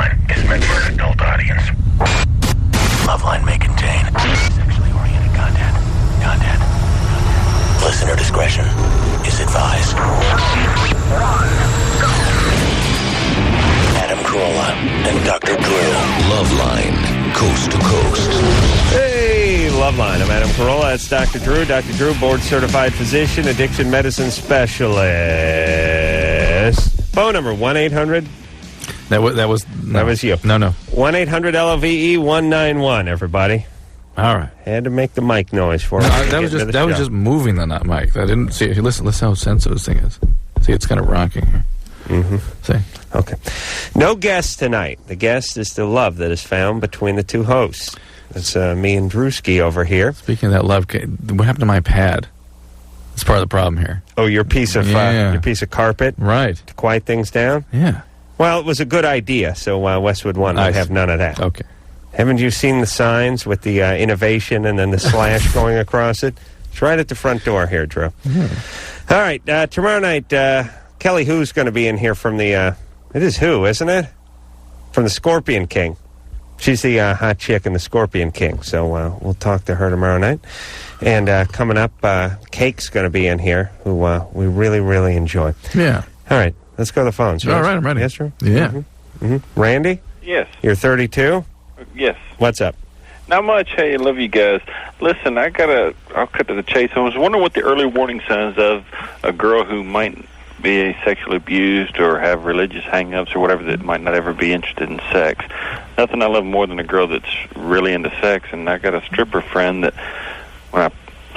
Loveline is meant for an adult audience. Loveline may contain sexually oriented content. Listener discretion is advised. Adam Carolla and Dr. Drew. Loveline, coast to coast. Hey, Loveline. I'm Adam Carolla. That's Dr. Drew. Dr. Drew, board-certified physician, addiction medicine specialist. Phone number, 1-800. That was you. No. 1-800-LOVE-191, everybody. All right. Had to make the mic noise for No, us. that was just moving the mic. I didn't see it. Listen how sensitive this thing is. See, it's kind of rocking here. Mm-hmm. See? Okay. No guest tonight. The guest is the love that is found between the two hosts. It's me and Drewski over here. Speaking of that love, what happened to my pad? It's part of the problem here. Oh, your piece of carpet? Right. To quiet things down? Yeah. Well, it was a good idea, so Westwood One would have none of that. Okay. Haven't you seen the signs with the innovation and then the slash going across it? It's right at the front door here, Drew. Yeah. All right, tomorrow night, Kelly Who's going to be in here from the, it is Who, isn't it? From the Scorpion King. She's the hot chick in the Scorpion King, so we'll talk to her tomorrow night. And coming up, Cake's going to be in here, who we really, really enjoy. Yeah. All right, let's go to the phones. All right, I'm ready. Yes, Drew? Yeah. Mm-hmm. Mm-hmm. Randy? Yes. You're 32? Yes. What's up? Not much. Hey, I love you guys. Listen, I'll cut to the chase. I was wondering what the early warning signs of a girl who might be sexually abused or have religious hang-ups or whatever that might not ever be interested in sex. Nothing I love more than a girl that's really into sex, and I got a stripper friend that when I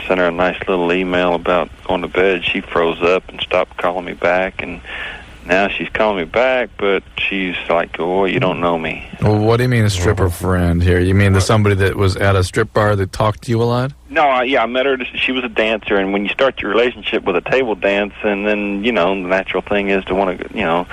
sent her a nice little email about going to bed, she froze up and stopped calling me back, and now she's calling me back, but she's like, oh, you don't know me. Well, what do you mean a stripper friend here? You mean somebody that was at a strip bar that talked to you a lot? No, I met her. She was a dancer, and when you start your relationship with a table dance, and then, the natural thing is to want to,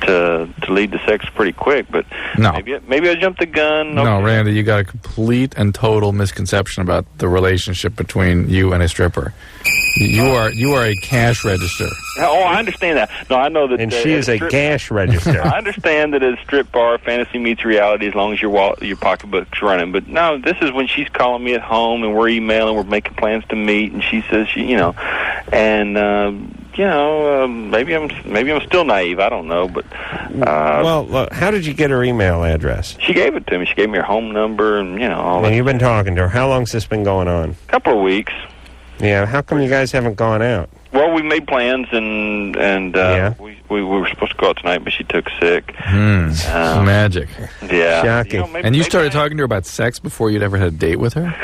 to lead to sex pretty quick, but no. Maybe I jumped the gun. Okay. No, Randy, you got a complete and total misconception about the relationship between you and a stripper. You are a cash register. Oh, I understand that. No, I know that. And she is a cash register. I understand that at a strip bar, fantasy meets reality as long as your pocketbook's running. But no, this is when she's calling me at home and we're emailing, we're making plans to meet, and she says maybe I'm still naive. I don't know, but well, look, how did you get her email address? She gave it to me. She gave me her home number and all that. And you've been talking to her. How long's this been going on? A couple of weeks. Yeah, how come you guys haven't gone out? Well, we made plans, and we were supposed to go out tonight, but she took sick. Magic. Yeah. Shocking. And you started talking to her about sex before you'd ever had a date with her?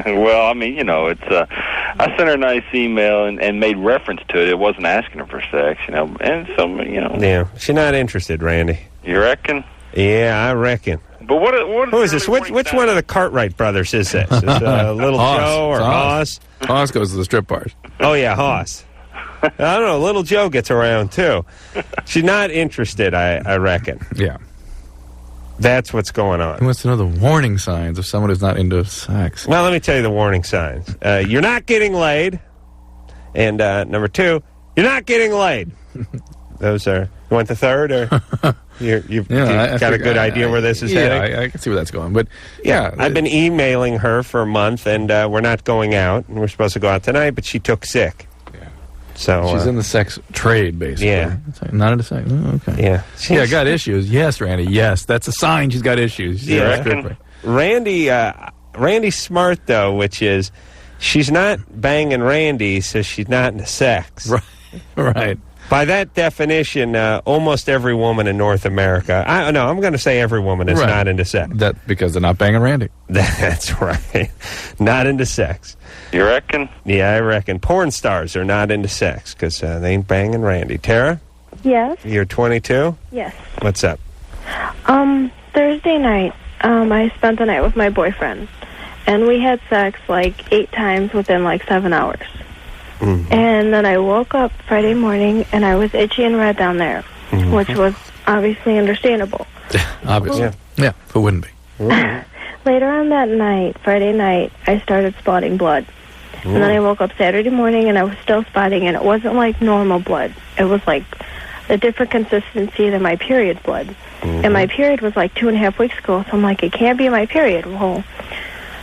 Well, I mean, it's I sent her a nice email and made reference to it. It wasn't asking her for sex, and so, Yeah, she's not interested, Randy. You reckon? Yeah, I reckon. But what who is this? Which one of the Cartwright brothers is this? Is Little Joe or Hoss? Hoss goes to the strip bars. Oh, yeah, Hoss. I don't know. Little Joe gets around, too. She's not interested, I reckon. Yeah. That's what's going on. He wants to know the warning signs of someone who's not into sex. Well, let me tell you the warning signs. You're not getting laid. And number two, you're not getting laid. Those are... You want the third, or you've got a good idea where this is heading? Yeah, I can see where that's going. But yeah, I've been emailing her for a month, and we're not going out. And we're supposed to go out tonight, but she took sick. Yeah. So she's in the sex trade, basically. Yeah. Not into sex. Oh, okay. Yeah. Got issues. Yes, Randy. Yes, that's a sign she's got issues. Yeah. Randy's smart, though, which is she's not banging Randy, so she's not into sex. Right. By that definition, almost every woman in North America, I'm going to say every woman is not into sex. Because they're not banging Randy. That's right. Not into sex. You reckon? Yeah, I reckon. Porn stars are not into sex because they ain't banging Randy. Tara? Yes. You're 22? Yes. What's up? Thursday night, I spent the night with my boyfriend, and we had sex like 8 times within like 7 hours. Mm-hmm. And then I woke up Friday morning, and I was itchy and red down there, which was obviously understandable. Obviously. Yeah, who wouldn't be? Later on that night, Friday night, I started spotting blood. And then I woke up Saturday morning, and I was still spotting, and it wasn't like normal blood. It was like a different consistency than my period blood. And my period was like 2.5 weeks ago, so I'm like, it can't be my period. Well,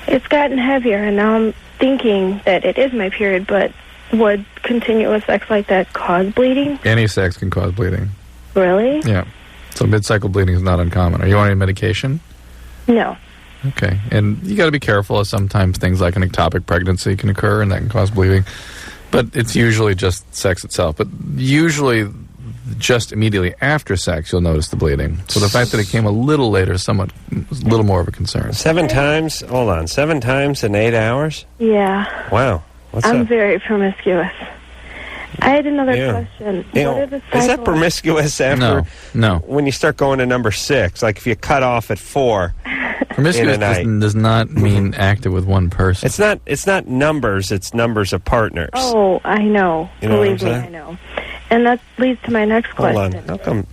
it's gotten heavier, and now I'm thinking that it is my period, but would continuous sex like that cause bleeding? Any sex can cause bleeding. Really? Yeah. So mid-cycle bleeding is not uncommon. Are you on any medication? No. Okay. And you got to be careful, as sometimes things like an ectopic pregnancy can occur, and that can cause bleeding. But it's usually just sex itself. But usually, just immediately after sex, you'll notice the bleeding. So the fact that it came a little later is a little more of a concern. 7 times? Hold on. 7 times in 8 hours? Yeah. Wow. What's I'm up? very promiscuous. I had another question. You What know, are the is that promiscuous after? No. When you start going to number 6, like if you cut off at 4. Promiscuous In a night. does not mean active with one person. It's not numbers, it's numbers of partners. Oh, I know. You know Believe what me, I'm I saying? know. And that leads to my next Hold question. on.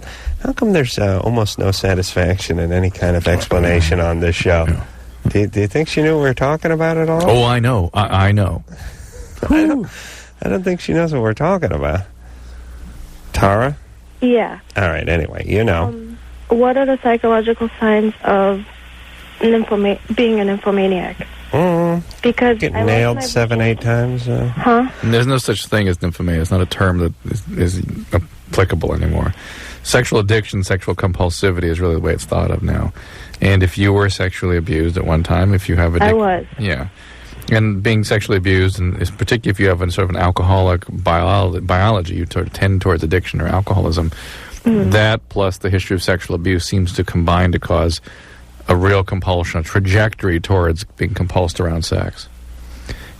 How come there's almost no satisfaction in any kind of explanation on this show? Do you think she knew what we were talking about at all? Oh, I know. I know. I don't think she knows what we're talking about. Tara? Yeah. All right, anyway, you know. What are the psychological signs of being an nymphomaniac? Because Get I nailed lost 7, 8 times. Huh? And there's no such thing as nymphomania. It's not a term that is applicable anymore. Sexual addiction, sexual compulsivity is really the way it's thought of now. And if you were sexually abused at one time, if you have addiction... I was. Yeah. And being sexually abused, and particularly if you have a sort of an alcoholic biology, you tend towards addiction or alcoholism. That plus the history of sexual abuse seems to combine to cause a real compulsion, a trajectory towards being compulsed around sex.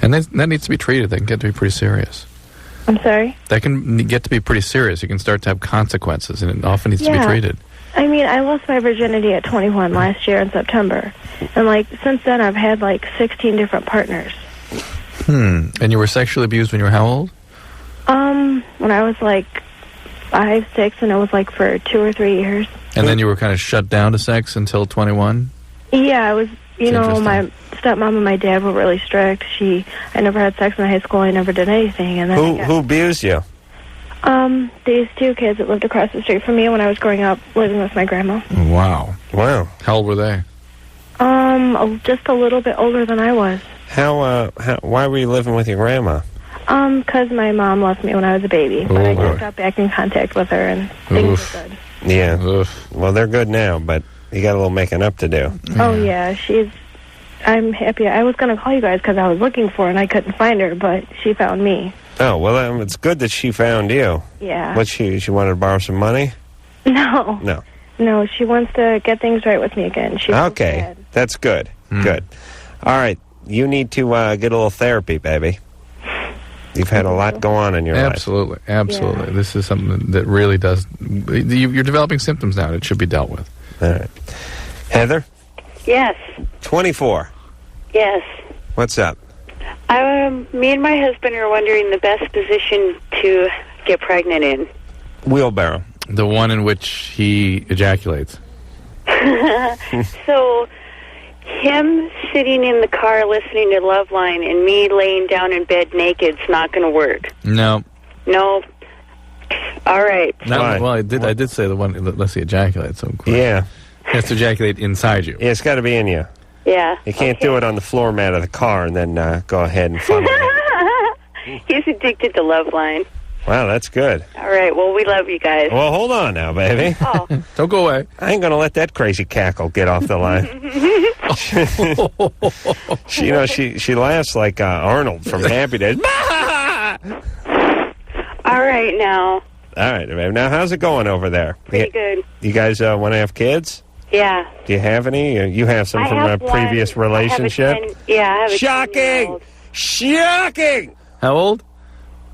And that needs to be treated. That can get to be pretty serious. I'm sorry? That can get to be pretty serious. You can start to have consequences, and it often needs to be treated. I mean, I lost my virginity at 21 last year in September. And, like, since then I've had, like, 16 different partners. And you were sexually abused when you were how old? When I was, like, 5, 6, and it was, like, for 2 or 3 years. And then you were kind of shut down to sex until 21? Yeah, I was, you know, interesting. my stepmom and my dad were really strict. I never had sex in high school. I never did anything. And then Who abused you? These 2 kids that lived across the street from me when I was growing up, living with my grandma. Wow. Wow. How old were they? Just a little bit older than I was. Why were you living with your grandma? Because my mom left me when I was a baby. But I boy. just got back in contact with her, and things were good. Yeah. Oof. Well, they're good now, but you got a little making up to do. Oh, yeah, I'm happy. I was going to call you guys because I was looking for her, and I couldn't find her, but she found me. Oh, well, it's good that she found you. Yeah. What, she wanted to borrow some money? No. No. No, she wants to get things right with me again. She's Okay. sad. That's good. Good. All right. You need to get a little therapy, baby. You've had a lot go on in your life. Absolutely. Yeah. This is something that really does... You're developing symptoms now. It should be dealt with. All right. Heather? Yes. 24. Yes. What's up? Me and my husband are wondering the best position to get pregnant in. Wheelbarrow. The one in which he ejaculates. So, him sitting in the car listening to Loveline and me laying down in bed naked's not going to work. No. No. All right. Why? Well, I did say the one that lets you ejaculate. So Yeah. He has to ejaculate inside you. Yeah, it's got to be in you. Yeah. You can't do it on the floor mat of the car and then go ahead and funnel it. He's addicted to Loveline. Wow, that's good. All right. Well, we love you guys. Well, hold on now, baby. Oh. Don't go away. I ain't going to let that crazy cackle get off the line. She laughs like Arnold from Happy Days. All right now. All right, baby. Now, how's it going over there? Pretty good. You guys want to have kids? Yeah. Do you have any? You have some from a previous relationship? I have a Shocking! 10-year-old. Shocking! How old?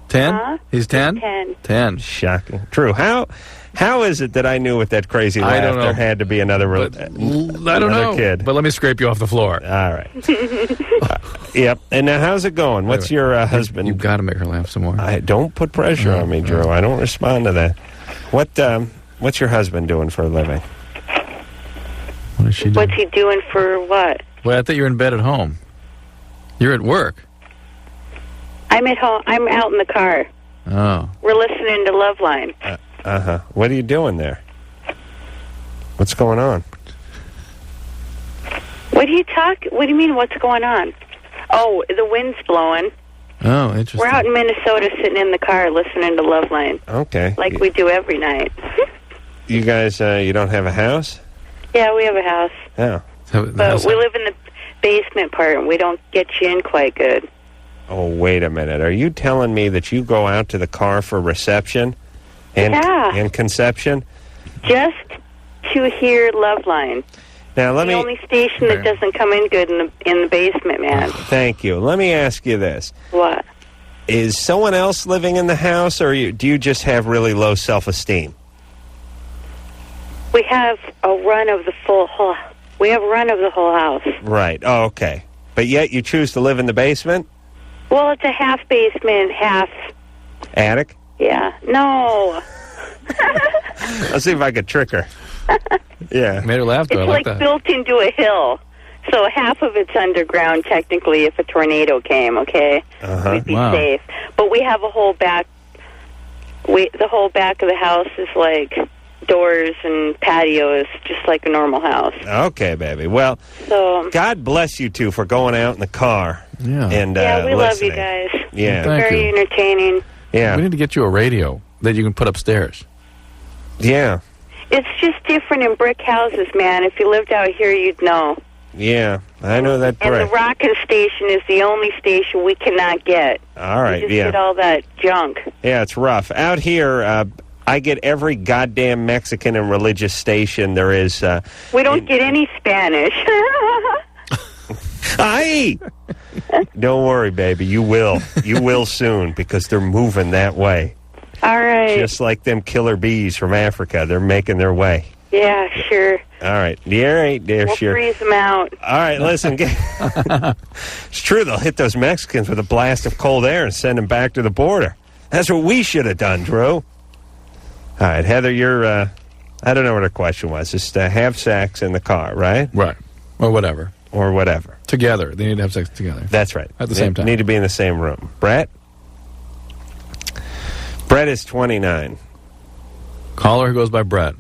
10? Huh? He's 10? 10. 10. Shocking. True. How is it that I knew with that crazy I laugh don't know. there had to be another I don't know. kid? But let me scrape you off the floor. All right. Yep. And now, how's it going? What's your husband? You've got to make her laugh some more. I don't put pressure on me, Drew. I don't respond to that. What's your husband doing for a living? What is she doing? What's he doing for what? Well, I thought you were in bed at home. You're at work. I'm at home. I'm out in the car. Oh. We're listening to Loveline. Uh-huh. What are you doing there? What's going on? What do you mean, what's going on? Oh, the wind's blowing. Oh, interesting. We're out in Minnesota sitting in the car listening to Loveline. Okay. Like we do every night. You guys, you don't have a house? Yeah, we have a house. Oh. But we live in the basement part, and we don't get you in quite good. Oh, wait a minute. Are you telling me that you go out to the car for reception and conception? Just to hear Loveline. Now, The only station that doesn't come in good in the basement, man. Thank you. Let me ask you this. What? Is someone else living in the house, or do you just have really low self-esteem? We have a run of the whole house. Right. Oh, okay. But yet you choose to live in the basement? Well, it's a half basement, half attic. Yeah. No. Let's see if I could trick her. Yeah. Made her laugh, though. It's I like like that. built into a hill. So half of it's underground, technically, if a tornado came, okay? Uh-huh. We'd be safe. But we have a whole back... the whole back of the house is like doors and patios, just like a normal house. Okay, baby. Well, so, God bless you two for going out in the car. Yeah. And, yeah, we love listening. you guys. Yeah. Very entertaining. Yeah. We need to get you a radio that you can put upstairs. Yeah. It's just different in brick houses, man. If you lived out here, you'd know. Yeah, I know that And brick. the rockin' station is the only station we cannot get. All right, we just yeah. get all that junk. Yeah, it's rough. Out here, I get every goddamn Mexican and religious station there is. We don't get any Spanish. Aye! Don't worry, baby. You will. You will soon, because they're moving that way. All right. Just like them killer bees from Africa. They're making their way. Yeah, sure. All right. Yeah, right there, We'll sure. freeze them out. All right, listen. It's true. They'll hit those Mexicans with a blast of cold air and send them back to the border. That's what we should have done, Drew. All right, Heather, you're, I don't know what her question was. Just have sex in the car, right? Right. Or whatever. Or whatever. Together. They need to have sex together. That's right. At the same time. Need to be in the same room. Brett? Brett is 29. Caller who goes by Brett.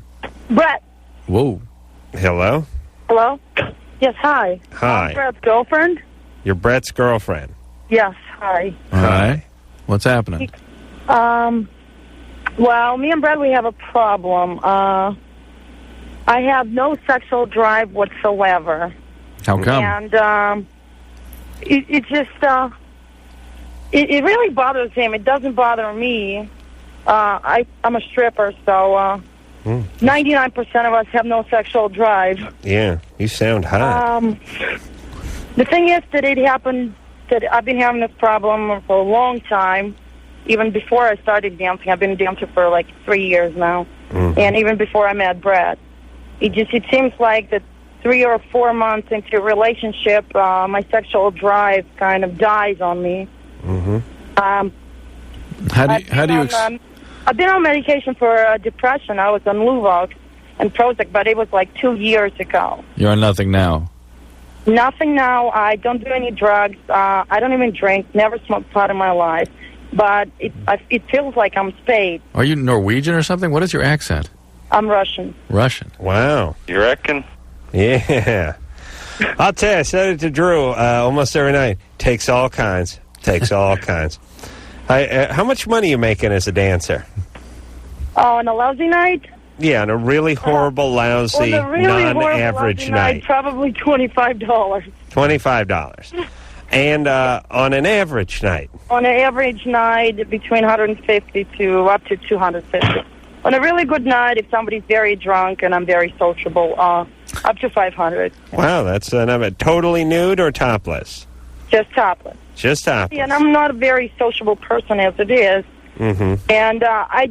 Brett. Whoa. Hello? Hello? Yes, hi. Hi. I'm Brett's girlfriend? You're Brett's girlfriend. Yes, hi. All right. What's happening? Well, me and Brett, we have a problem. I have no sexual drive whatsoever. How come? And it just, it really bothers him. It doesn't bother me. I'm a stripper, so 99% of us have no sexual drive. Yeah, you sound hot. The thing is that it happened that I've been having this problem for a long time. Even before I started dancing, I've been dancing for like 3 years now. And even before I met Brett. It seems like that 3 or 4 months into a relationship, my sexual drive kind of dies on me. How do you... I've been on medication for depression. I was on Luvox and Prozac, but it was like 2 years ago. You're on nothing now. Nothing now. I don't do any drugs. I don't even drink. Never smoked pot in my life. But it feels like I'm spayed. Are you Norwegian or something? What is your accent? I'm Russian. Russian. Wow. You reckon? Yeah. I'll tell you, I said it to Drew almost every night. Takes all kinds. Takes all kinds. How much money are you making as a dancer? Oh, on a lousy night? Yeah, on a really horrible, lousy, on a really non-average horrible night. Probably $25. $25. And on an average night? On an average night, between 150 to up to 250. On a really good night, if somebody's very drunk and I'm very sociable, up to 500. Wow, that's totally nude or topless? Just topless. Just topless. Yeah, and I'm not a very sociable person as it is. And I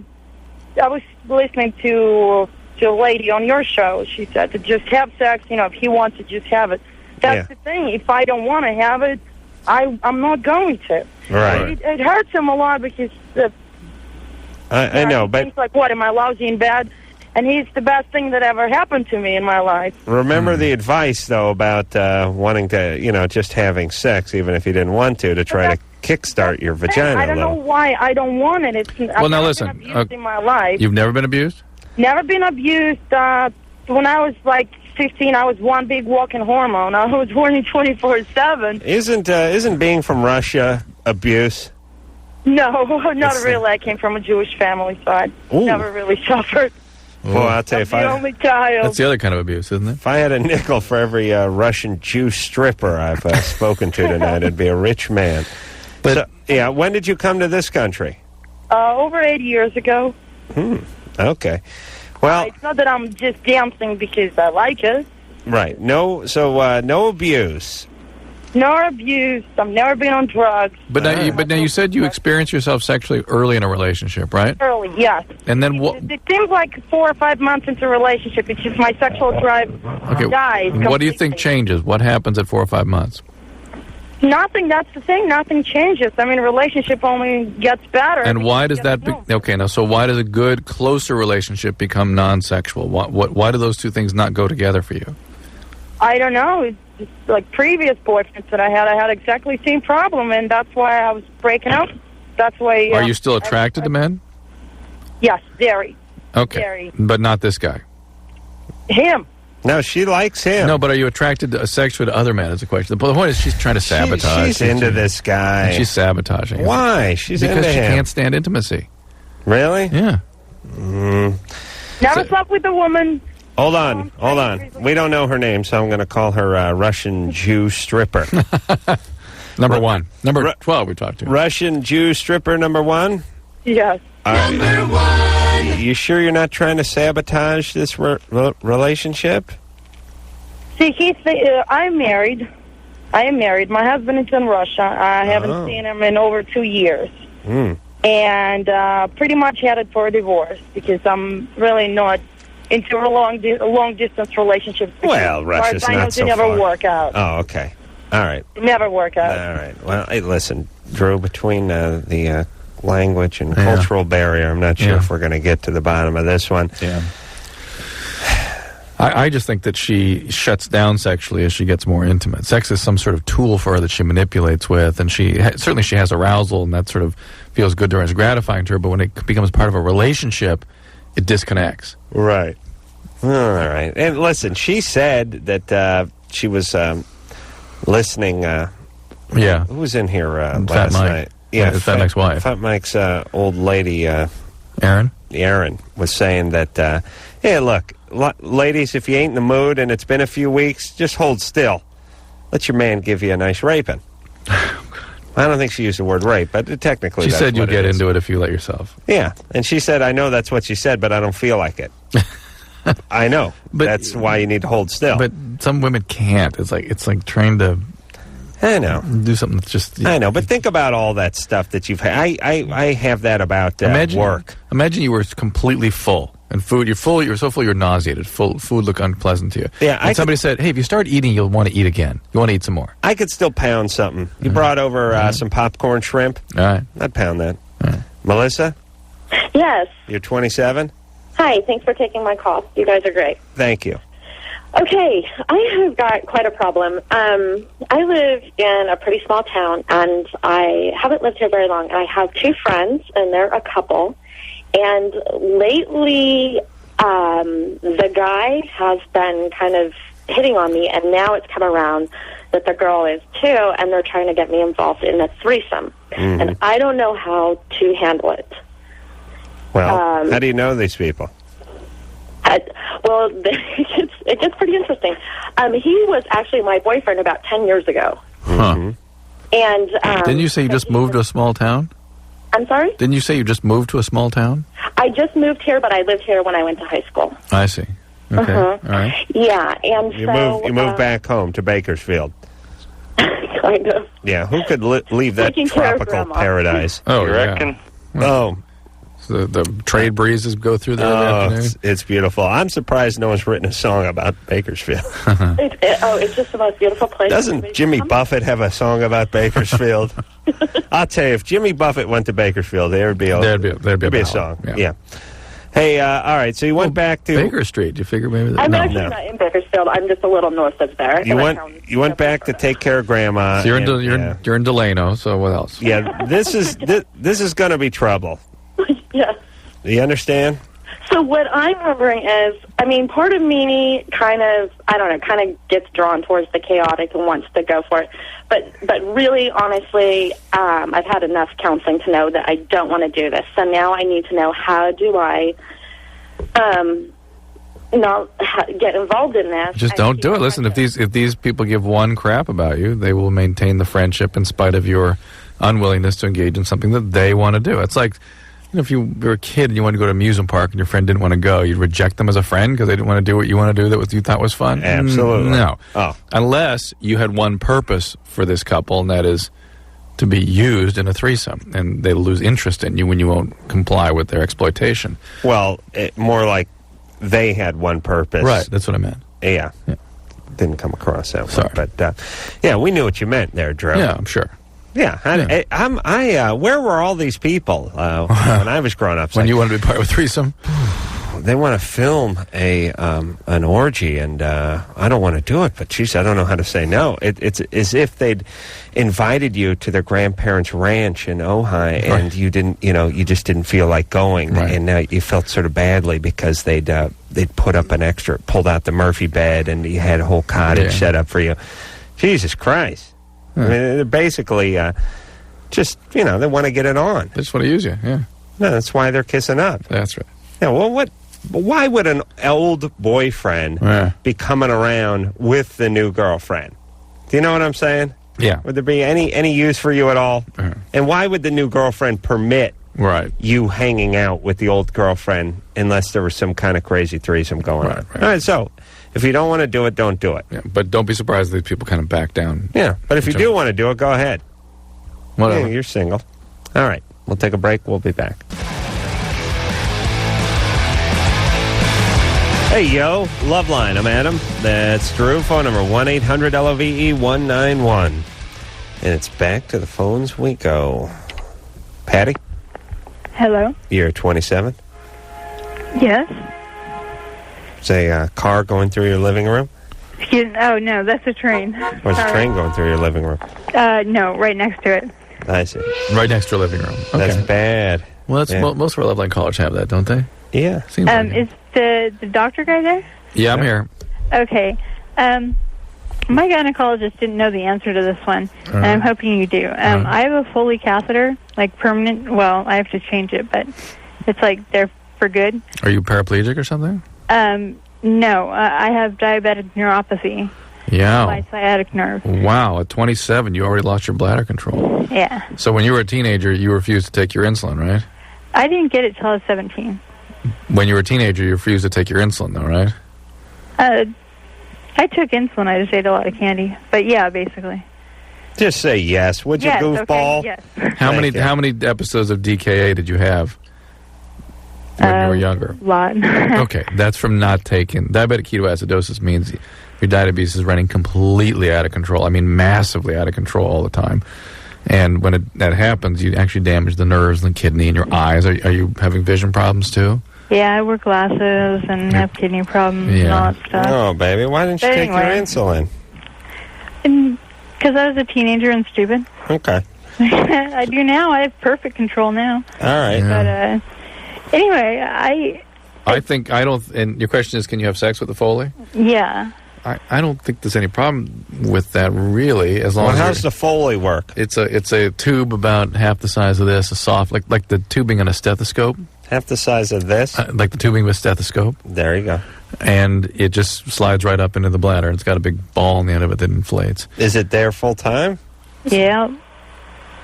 was listening to a lady on your show. She said to just have sex, if he wants to just have it. That's the thing. If I don't want to have it, I'm not going to. Right. It hurts him a lot because I know, but things like, what, am I lousy in bed? And he's the best thing that ever happened to me in my life. remember the advice, though, about wanting to, just having sex, even if you didn't want to try to kickstart your vagina I don't a know little. why I don't want it. I've now never listen, been abused in my life. You've never been abused? Never been abused. When I was like 15, I was one big walking hormone. I was horny 24/7. Isn't being from Russia abuse? No, not really. I came from a Jewish family, so I never really suffered. Well, I'll tell you, I'm the only child. That's the other kind of abuse, isn't it? if I had a nickel for every Russian Jew stripper I've spoken to tonight, I'd be a rich man. But So, yeah, when did you come to this country? Over 8 years ago. Okay. Well, It's not that I'm just dancing because I like it. right. No abuse. No abuse. I've never been on drugs. But now you said you experienced yourself sexually early in a relationship, right? Early, yes. And then what? It seems like 4 or 5 months into a relationship, it's just my sexual drive dies. What do you think completely. changes? What happens at 4 or 5 months? Nothing. That's the thing. Nothing changes. I mean, a relationship only gets better. And why does that? Okay, now so why does a good, closer relationship become non-sexual? Why do those two things not go together for you? I don't know. It's just like previous boyfriends that I had exactly the same problem, and that's why I was breaking up. That's why. Are you still attracted to men? Yes, very. Okay, Very. but not this guy. Him. No, she likes him. No, but are you attracted sexually to other men? Is the question. The point is, she's trying to sabotage. She's into this guy. She's sabotaging. him. Why? She's Because into she him. can't stand intimacy. Really? Yeah. Never slept with a woman. Hold on. We don't know her name, so I'm going to call her Russian Jew stripper. Number one. Number 12 we talked to. Russian Jew stripper number 1? Yes. Number 1. You sure you're not trying to sabotage this relationship? See, I'm married. I am married. My husband is in Russia. I haven't seen him in over 2 years. And pretty much headed for a divorce because I'm really not into a long-distance relationship. Well, Russia's I know not so they never far. work out. Oh, okay. All right. Never work out. All right. Well, hey, listen, Drew, between the language and cultural barrier, I'm not sure if we're going to get to the bottom of this one. Yeah. I just think that she shuts down sexually as she gets more intimate. Sex is some sort of tool for her that she manipulates with, and certainly she has arousal, and that sort of feels good to her, it's gratifying to her, but when it becomes part of a relationship, it disconnects. Right. All right. And listen, she said that she was listening. Who was in here Fat last Mike. night? Yeah, Fat Mike's wife. Fat Mike's old lady. Aaron was saying that, hey, look, ladies, if you ain't in the mood and it's been a few weeks, just hold still. Let your man give you a nice raping. I don't think she used the word rape, but technically She that's said you'll what get it is. into it if you let yourself. Yeah, and she said, I know that's what she said, but I don't feel like it. I know. But that's why you need to hold still. But some women can't. It's like trying to I know. do something that's just... I know, but think about all that stuff that you've had. I have that about work. Imagine you were completely full. And food, you're so full you're nauseated. Food look unpleasant to you. Yeah, and somebody said, hey, if you start eating, you'll want to eat again. You want to eat some more. I could still pound something. You brought over some popcorn shrimp. All right. I'd pound that. Melissa, Yes. you're 27? Hi, thanks for taking my call. You guys are great. Thank you. Okay, I have got quite a problem. I live in a pretty small town, and I haven't lived here very long. I have 2 friends, and they're a couple. And lately, the guy has been kind of hitting on me, and now it's come around that the girl is too, and they're trying to get me involved in a threesome. And I don't know how to handle it. Well, how do you know these people? Well, it gets pretty interesting. He was actually my boyfriend about 10 years ago. Huh. And Didn't you say you just moved to a small town? I'm sorry? Didn't you say you just moved to a small town? I just moved here, but I lived here when I went to high school. I see. Okay. All right. Yeah, and You so... moved back home to Bakersfield. kind of. Yeah, who could leave that Taking care of tropical Grandma. paradise? Oh, You yeah. reckon? Oh, So the trade breezes go through there in the afternoon. it's beautiful. I'm surprised no one's written a song about Bakersfield. It's just the most beautiful place. Doesn't Jimmy Buffett have a song about Bakersfield? I'll tell you, if Jimmy Buffett went to Bakersfield, there'd be a There'd be a song. ballad, Yeah. Hey, all right. So you went back to Baker Street. You figure maybe that? I'm No. actually not in Bakersfield. I'm just a little north of there. You went back to take care of Grandma. So and, you're in Delano. So what else? Yeah, this is going to be trouble. Yeah. Do you understand? So what I'm wondering is, I mean, part of me kind of gets drawn towards the chaotic and wants to go for it. But really, honestly, I've had enough counseling to know that I don't want to do this. So now I need to know, how do I not get involved in this? Just don't do it. Listen, if these people give one crap about you, they will maintain the friendship in spite of your unwillingness to engage in something that they want to do. It's like, if you were a kid and you wanted to go to an amusement park and your friend didn't want to go, you'd reject them as a friend because they didn't want to do what you want to do that you thought was fun? Absolutely. No. Oh. Unless you had one purpose for this couple, and that is to be used in a threesome, and they lose interest in you when you won't comply with their exploitation. Well, more like they had one purpose. Right, that's what I meant. Yeah. Didn't come across that Sorry. way. But, yeah, we knew what you meant there, Drew. Yeah, I'm sure. Yeah. Where were all these people when I was growing up? When you wanted to be part of a threesome? They want to film an orgy, and I don't want to do it, but geez, I don't know how to say no. It's as if they'd invited you to their grandparents' ranch in Ojai, and you didn't, you just didn't feel like going, Right. and now you felt sort of badly because they'd put up pulled out the Murphy bed, and you had a whole cottage set up for you. Jesus Christ. I mean, they're basically just, they want to get it on. They just want to use you, yeah. No, that's why they're kissing up. That's right. Yeah, well, why would an old boyfriend be coming around with the new girlfriend? Do you know what I'm saying? Yeah. Would there be any use for you at all? And why would the new girlfriend permit you hanging out with the old girlfriend unless there was some kind of crazy threesome going on? Right. All right, so if you don't want to do it, don't do it. Yeah, but don't be surprised that these people kind of back down. Yeah, but if you do want to do it, go ahead. Whatever. Yeah, you're single. All right, we'll take a break. We'll be back. Hey, yo, Loveline. I'm Adam. That's Drew. Phone number 1-800-LOVE-191. And it's back to the phones we go. Patty? Hello? You're 27? Yes? Is a car going through your living room? Oh, no, that's a train. Or is a train going through your living room? No, right next to it. I see. Right next to your living room. Okay. That's bad. Well, most of our Loveline callers have that, don't they? Yeah. Seems like it. Is the doctor guy there? Yeah, I'm here. Okay. My gynecologist didn't know the answer to this one, and I'm hoping you do. I have a Foley catheter, like permanent. Well, I have to change it, but it's like they're for good. Are you paraplegic or something? No, I have diabetic neuropathy. Yeah. My sciatic nerve. Wow, at 27, you already lost your bladder control. Yeah. So when you were a teenager, you refused to take your insulin, right? I didn't get it till I was 17. When you were a teenager, you refused to take your insulin, though, right? I took insulin. I just ate a lot of candy. But yeah, basically. Just say yes, would you, goofball? Okay, yes. How many episodes of DKA did you have when you were younger? A lot. Okay, that's from not taking. Diabetic ketoacidosis means your diabetes is running completely out of control. I mean, massively out of control all the time. And when that happens, you actually damage the nerves and the kidney and your eyes. Are you having vision problems too? Yeah, I wear glasses and have kidney problems and all that stuff. Oh, baby, why didn't you take your insulin? Because I was a teenager and stupid. Okay. I do now. I have perfect control now. All right. But anyway, I think I don't. And your question is, can you have sex with the Foley? Yeah. I don't think there's any problem with that, really. As long as how's the Foley work? It's a tube about half the size of this, a soft like the tubing on a stethoscope. Half the size of this? Like the tubing of a stethoscope. There you go. And it just slides right up into the bladder. It's got a big ball on the end of it that inflates. Is it there full time? Yeah.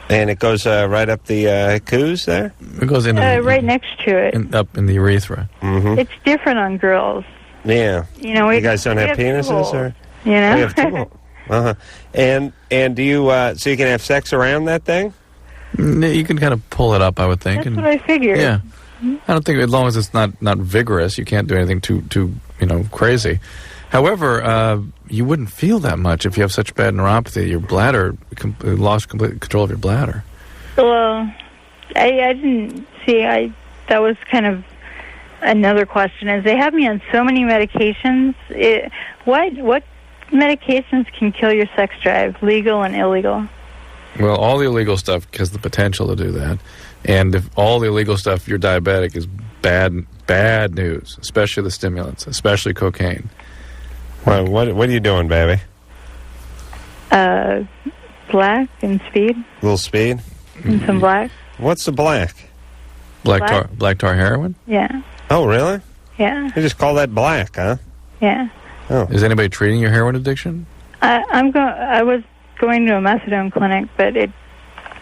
And it goes right up the coos there? It goes into right next to it. Up in the urethra. Mm-hmm. It's different on girls. Yeah. You know, you guys don't have penises, or you know? We have two. And do you so you can have sex around that thing? You can kind of pull it up, I would think. That's what I figured. Yeah. I don't think, as long as it's not vigorous, you can't do anything too crazy. However, you wouldn't feel that much if you have such bad neuropathy. Your bladder lost complete control of your bladder. Well, I didn't see. That was kind of another question is, they have me on so many medications. What medications can kill your sex drive, legal and illegal? Well, all the illegal stuff has the potential to do that. And if all the illegal stuff, you're diabetic, is bad news, especially the stimulants, especially cocaine. Well, what are you doing, baby? Black and speed. A little speed? And some black. What's the black? Black tar heroin? Yeah. Oh, really? Yeah. You just call that black, huh? Yeah. Oh. Is anybody treating your heroin addiction? I was going to a methadone clinic, but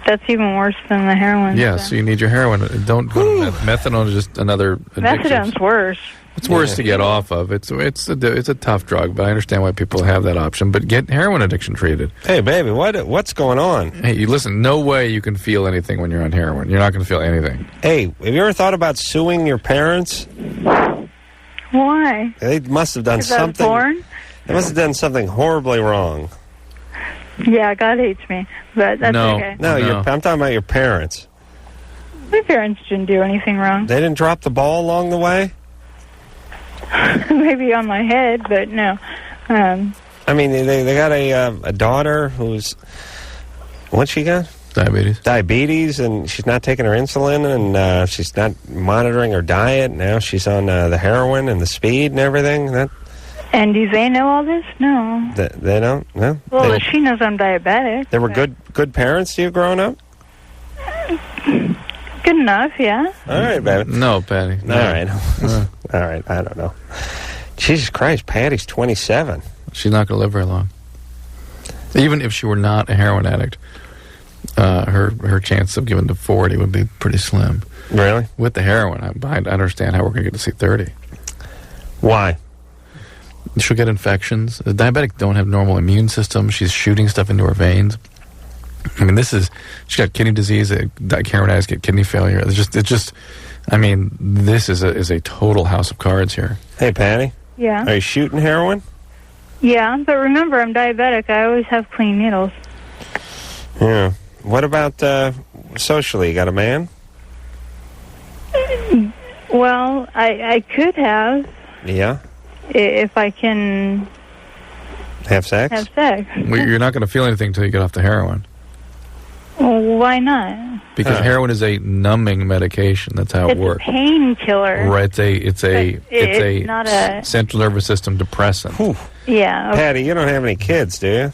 that's even worse than the heroin. Yeah, so you need your heroin. Don't go to methadone is just another addiction. Methadone's worse. It's worse to get off of. It's a tough drug, but I understand why people have that option. But get heroin addiction treated. Hey, baby, what's going on? Hey, you listen. No way you can feel anything when you're on heroin. You're not going to feel anything. Hey, have you ever thought about suing your parents? Why? They must have done something. Born? They must have done something horribly wrong. Yeah, God hates me, but that's okay. No, I'm talking about your parents. My parents didn't do anything wrong. They didn't drop the ball along the way? Maybe on my head, but no. I mean, they got a daughter who's... What's she got? Diabetes, and she's not taking her insulin, and she's not monitoring her diet. Now she's on the heroin and the speed and everything. And do they know all this? No. They don't? No? Well, she knows I'm diabetic. They were good parents to you growing up? Good enough, yeah. All right, baby. No, Patty. No. All right. All right, I don't know. Jesus Christ, Patty's 27. She's not going to live very long. Even if she were not a heroin addict, her chance of getting to 40 would be pretty slim. Really? With the heroin, I understand how we're going to get to see 30. Why? She'll get infections. The diabetic don't have normal immune system. She's shooting stuff into her veins. I mean, she's got kidney disease. Heroin addicts get kidney failure. It's just. I mean, this is a total house of cards here. Hey, Patty. Yeah. Are you shooting heroin? Yeah, but remember, I'm diabetic. I always have clean needles. Yeah. What about socially? You got a man? Well, I could have. Yeah. If I can have sex. Well, you're not going to feel anything until you get off the heroin. Well, why not? Because heroin is a numbing medication. That's how it works. It's a painkiller. Right. It's a not a central nervous system depressant. Whew. Yeah. Okay. Patty, you don't have any kids, do you?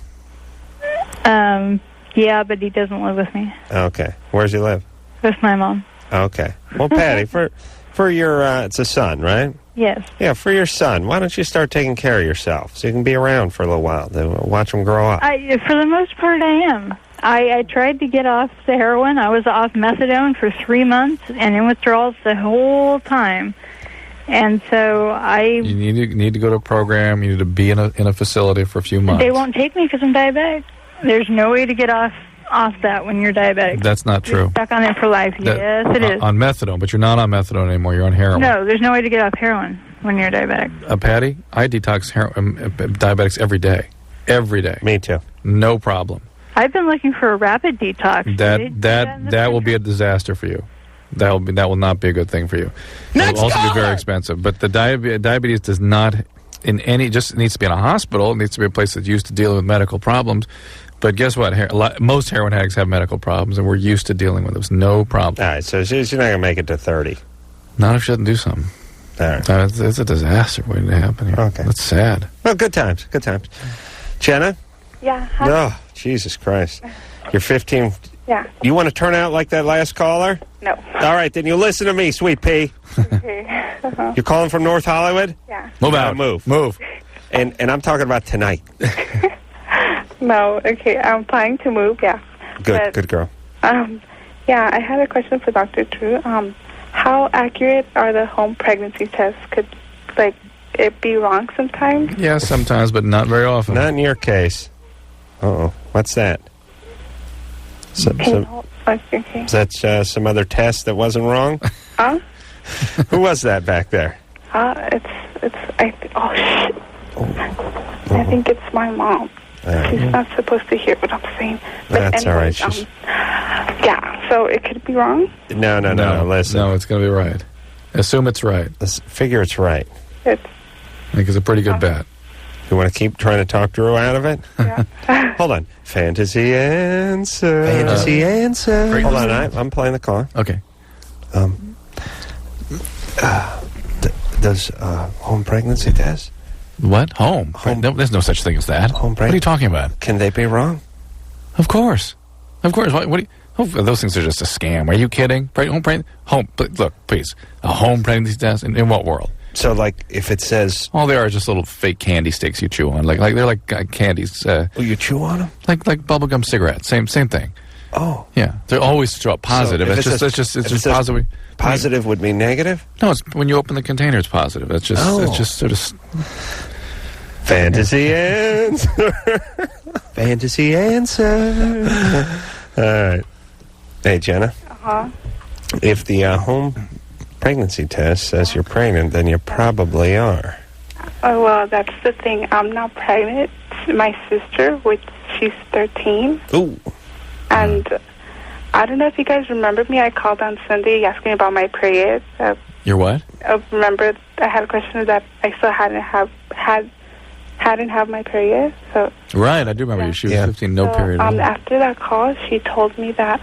Yeah, but he doesn't live with me. Okay. Where's he live? With my mom. Okay. Well, Patty, for your it's a son, right? Yes. Yeah, for your son, why don't you start taking care of yourself so you can be around for a little while to watch him grow up? For the most part, I am. I tried to get off the heroin. I was off methadone for 3 months and in withdrawals the whole time. And so You need to go to a program. You need to be in a facility for a few months. They won't take me because I'm diabetic. There's no way to get off that when you're diabetic. That's not true. You're stuck on it for life. Yes, it is. On methadone, but you're not on methadone anymore. You're on heroin. No, there's no way to get off heroin when you're diabetic. Patty, I detox diabetics every day. Every day. Me too. No problem. I've been looking for a rapid detox. That will be a disaster for you. That will not be a good thing for you. It will also be very expensive. But the diabetes does not just needs to be in a hospital. It needs to be a place that's used to dealing with medical problems. But guess what? Most heroin addicts have medical problems, and we're used to dealing with those. No problem. All right, so she's not going to make it to 30. Not if she doesn't do something. All right. It's a disaster waiting to happen here. Okay. That's sad. Well, good times. Good times. Jenna? Yeah. Oh, Jesus Christ. You're 15. Yeah. You want to turn out like that last caller? No. All right, then you listen to me, sweet pea. Okay. You're calling from North Hollywood? Yeah. Move out. Move. And I'm talking about tonight. No, okay. I'm planning to move, yeah. Good girl. Yeah, I had a question for Dr. Drew. How accurate are the home pregnancy tests? Could, it be wrong sometimes? Yeah, sometimes, but not very often. Not in your case. Uh-oh. What's that? Is that some other test that wasn't wrong? Huh? Who was that back there? I think it's my mom. She's not supposed to hear what I'm saying. But that's anyways, all right. Yeah, so it could be wrong? No, listen. No, it's going to be right. Assume it's right. Let's figure it's right. I think it's a pretty good bet. You want to keep trying to talk Drew out of it? Yeah. Hold on. Fantasy answer. Fantasy answer. Hold on. I'm playing the call. Okay. Does home pregnancy test? What? Home? No, there's no such thing as that. Home What are you talking about? Can they be wrong? Of course. What do you... those things are just a scam. Are you kidding? Look, please. A home pregnancy test? In what world? So, like, if it says... All they are just little fake candy sticks you chew on. Like they're like candies. you chew on them? Like bubblegum cigarettes. Same thing. Oh. Yeah. They always show up positive. So it's just positive. Positive would mean negative? No, it's when you open the container, it's positive. It's just sort of... Fantasy answer. Fantasy answer. All right. Hey, Jenna. Uh-huh. If the home pregnancy test says you're pregnant, then you probably are. Oh, well, that's the thing. I'm not pregnant. My sister, she's 13. Ooh. And I don't know if you guys remember me. I called on Sunday asking about my period. Your what? Remember, I had a question that I still hadn't had my period. So Right, I do remember you. She was 15, no period. After that call, she told me that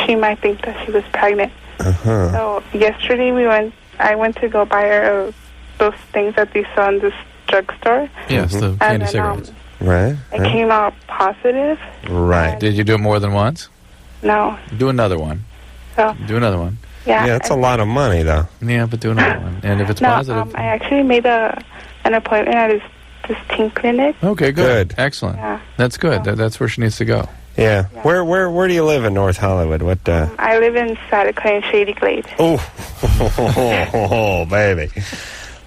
she might think that she was pregnant. Uh-huh. So yesterday I went to go buy her those things that they sell in this drugstore. Yes, the candy cigarettes. Right. I came out positive. Right. Did you do it more than once? No. Do another one. So Do another one. yeah. Yeah, that's a lot of money, though. Yeah, but do another one. And if it's positive... I actually made an appointment at this teen clinic. Okay, good. Excellent. Yeah. That's good. That's where she needs to go. Yeah. Where do you live in North Hollywood? What? I live in Satico and Shady Glade. Oh, baby.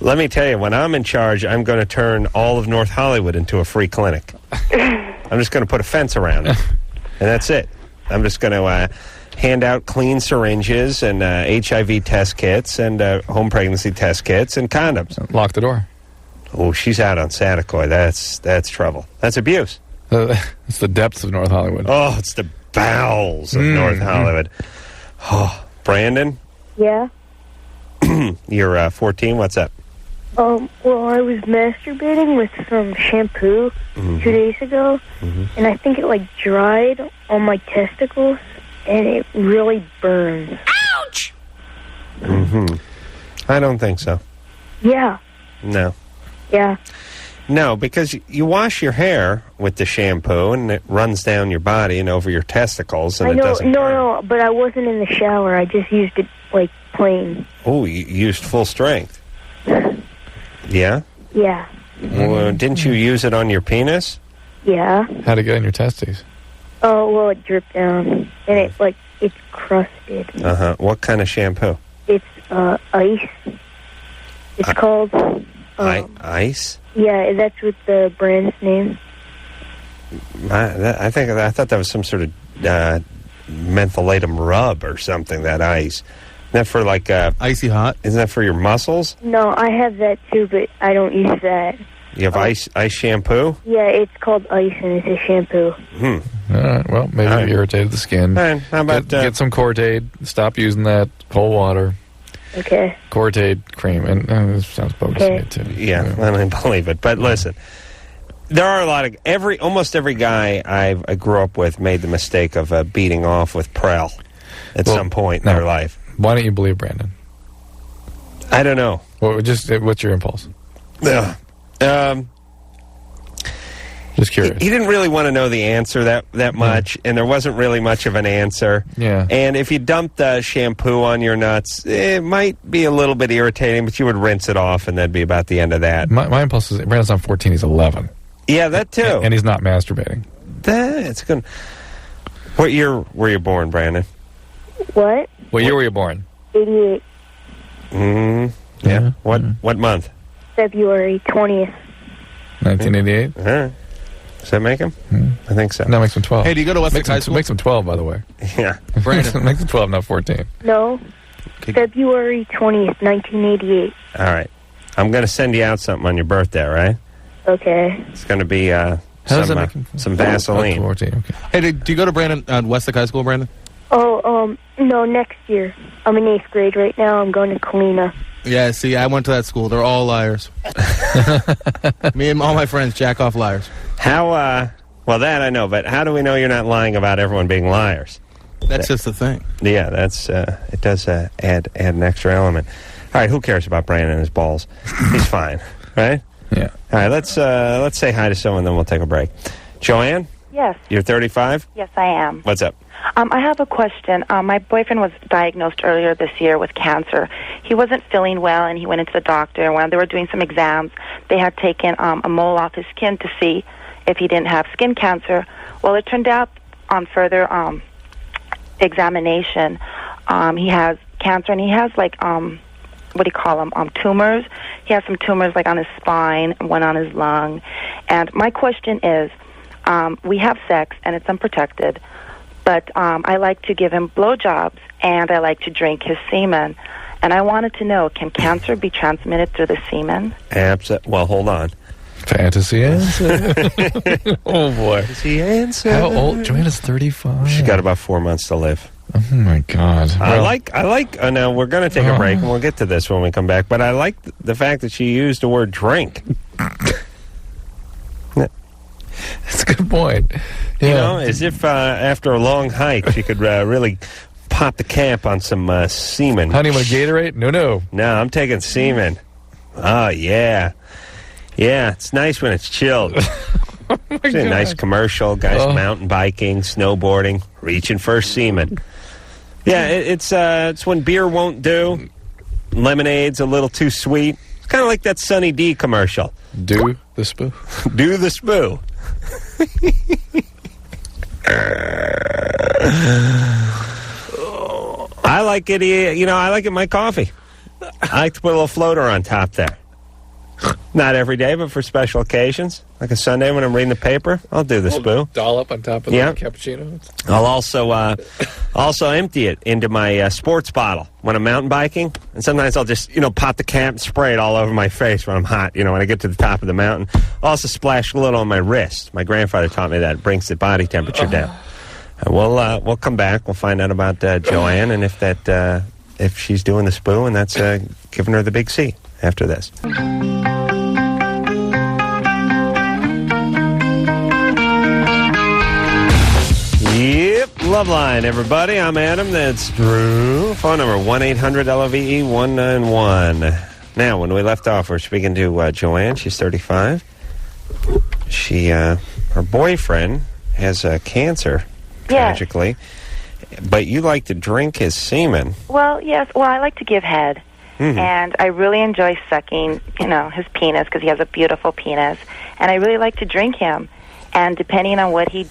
Let me tell you, when I'm in charge, I'm going to turn all of North Hollywood into a free clinic. I'm just going to put a fence around it, and that's it. I'm just going to hand out clean syringes and HIV test kits and home pregnancy test kits and condoms. Lock the door. Oh, she's out on Saticoy. That's trouble. That's abuse. It's the depths of North Hollywood. Oh, it's the bowels of North Hollywood. Oh, Brandon? Yeah? You're 14. What's up? Well, I was masturbating with some shampoo 2 days ago, and I think it, dried on my testicles, and it really burns. Ouch! I don't think so. Yeah. No. Yeah. No, because you wash your hair with the shampoo, and it runs down your body and over your testicles, and I know, it doesn't burn. No, but I wasn't in the shower. I just used it, plain. Oh, you used full strength. Yeah? Yeah. Well, didn't you use it on your penis? Yeah. How'd it get in your testes? Oh, well, it dripped down, and it's crusted. Uh-huh. What kind of shampoo? It's, ice. It's called... Ice? Yeah, that's what the brand's name. I thought that was some sort of mentholatum rub or something, that ice. Isn't that for Icy Hot? Isn't that for your muscles? No, I have that too, but I don't use that. You have ice shampoo? Yeah, it's called ice and it's a shampoo. All right, well, maybe you irritated the skin. All right, how about... Get some Cortaid, stop using that cold water. Okay. Cortaid cream, and this sounds bogus to me, too. Yeah, I don't believe it. But listen, there are a lot of... Almost every guy I grew up with made the mistake of beating off with Prel at some point in their life. Why don't you believe Brandon? I don't know. Well, what's your impulse? Just curious. He didn't really want to know the answer that much, and there wasn't really much of an answer. Yeah. And if you dumped shampoo on your nuts, it might be a little bit irritating, but you would rinse it off, and that'd be about the end of that. My impulse is Brandon's not 14; he's 11. Yeah, that too. And he's not masturbating. That's good. What year were you born, Brandon? What? What year were you born? 88. Yeah. What month? February 20th. 1988. All right. Does that make him? I think so. No, makes him 12. Hey, do you go to Westlake High School? Makes him 12, by the way. Yeah. Brandon. Makes him 12, not 14. No. February 20th, 1988. All right. I'm going to send you out something on your birthday, all right? Okay. It's going to be How does that make him? some Vaseline. 14, okay. Hey, do you go to Westlake High School, Brandon? No, next year. I'm in 8th grade right now. I'm going to Kalina. Yeah, see, I went to that school. They're all liars. Me and all my friends jack off liars. How, well, that I know, but how do we know you're not lying about everyone being liars? That's just the thing. Yeah, that's, it does add an extra element. All right, who cares about Brandon and his balls? He's fine, right? Yeah. All right, let's say hi to someone, then we'll take a break. Joanne? Yes. You're 35? Yes, I am. What's up? I have a question. My boyfriend was diagnosed earlier this year with cancer. He wasn't feeling well, and he went into the doctor. And when they were doing some exams, they had taken a mole off his skin to see if he didn't have skin cancer. Well, it turned out on further examination, he has cancer, and he has, like, what do you call them, tumors. He has some tumors, like, on his spine and one on his lung. And my question is, we have sex, and it's unprotected, but I like to give him blowjobs, and I like to drink his semen. And I wanted to know, can cancer be transmitted through the semen? Well, hold on. Fantasy answer. Oh, boy. Fantasy answer. How old? Joanna's 35. She's got about 4 months to live. Oh, my God. I like, now we're going to take a break, and we'll get to this when we come back, but I like the fact that she used the word drink. That's a good point. Yeah. You know, as if after a long hike, she could really pop the cap on some semen. Honey, want a Gatorade? No. No, I'm taking semen. Oh, yeah. Yeah, it's nice when it's chilled. It's a nice commercial. Guys mountain biking, snowboarding, reaching for semen. Yeah, it's when beer won't do. Lemonade's a little too sweet. It's kind of like that Sunny D commercial. Do the spoo. Do the spoo. I like it, I like it in my coffee. I like to put a little floater on top there. Not every day, but for special occasions. Like a Sunday when I'm reading the paper, I'll do the spoo. Dollop on top of the cappuccino. I'll also empty it into my sports bottle when I'm mountain biking. And sometimes I'll just, pop the cap and spray it all over my face when I'm hot, when I get to the top of the mountain. I'll also splash a little on my wrist. My grandfather taught me that. It brings the body temperature down. We'll come back. We'll find out about Joanne and if she's doing the spoo, and that's giving her the big C after this. Yep, Loveline, everybody. I'm Adam. That's Drew. Phone number 1-800-LOVE-191. Now, when we left off, we're speaking to Joanne. She's 35. Her boyfriend has cancer, tragically. But you like to drink his semen. Well, yes. Well, I like to give head. Mm-hmm. And I really enjoy sucking, his penis, because he has a beautiful penis. And I really like to drink him. And depending on what he,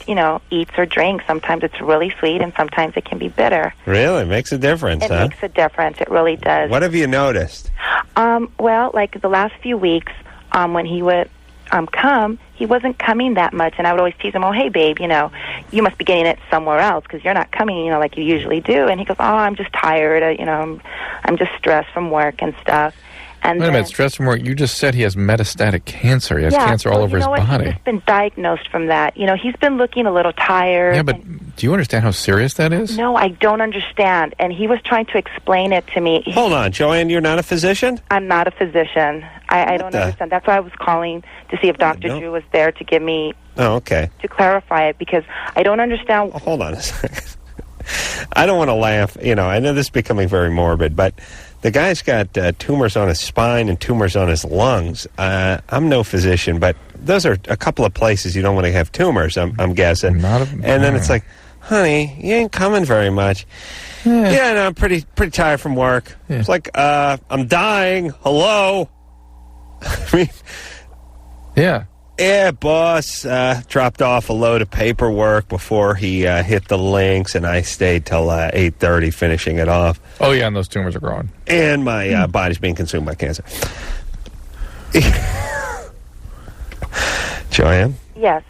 eats or drinks, sometimes it's really sweet and sometimes it can be bitter. Really? It makes a difference, It makes a difference. It really does. What have you noticed? Well, like the last few weeks, when he would come, he wasn't coming that much. And I would always tease him, oh, hey, babe, you must be getting it somewhere else because you're not coming, like you usually do. And he goes, oh, I'm just tired. I'm just stressed from work and stuff. And wait a minute, stress from work. You just said he has metastatic cancer. He has cancer all over his body. He's just been diagnosed from that. He's been looking a little tired. Yeah, but do you understand how serious that is? No, I don't understand. And he was trying to explain it to me. Hold on, Joanne, you're not a physician? I'm not a physician. I don't understand. That's why I was calling to see if Dr. Drew was there to give me... Oh, okay. To clarify it, because I don't understand... Well, hold on a second. I don't want to laugh. I know this is becoming very morbid, but... The guy's got tumors on his spine and tumors on his lungs. I'm no physician, but those are a couple of places you don't want to have tumors, I'm guessing. And then it's like, honey, you ain't coming very much. Yeah, no, I'm pretty tired from work. Yeah. It's like, I'm dying. Hello? I mean, yeah. Yeah, boss dropped off a load of paperwork before he hit the links, and I stayed till 8:30 finishing it off. Oh, yeah, and those tumors are growing. And my body's being consumed by cancer. Joanne? Yes.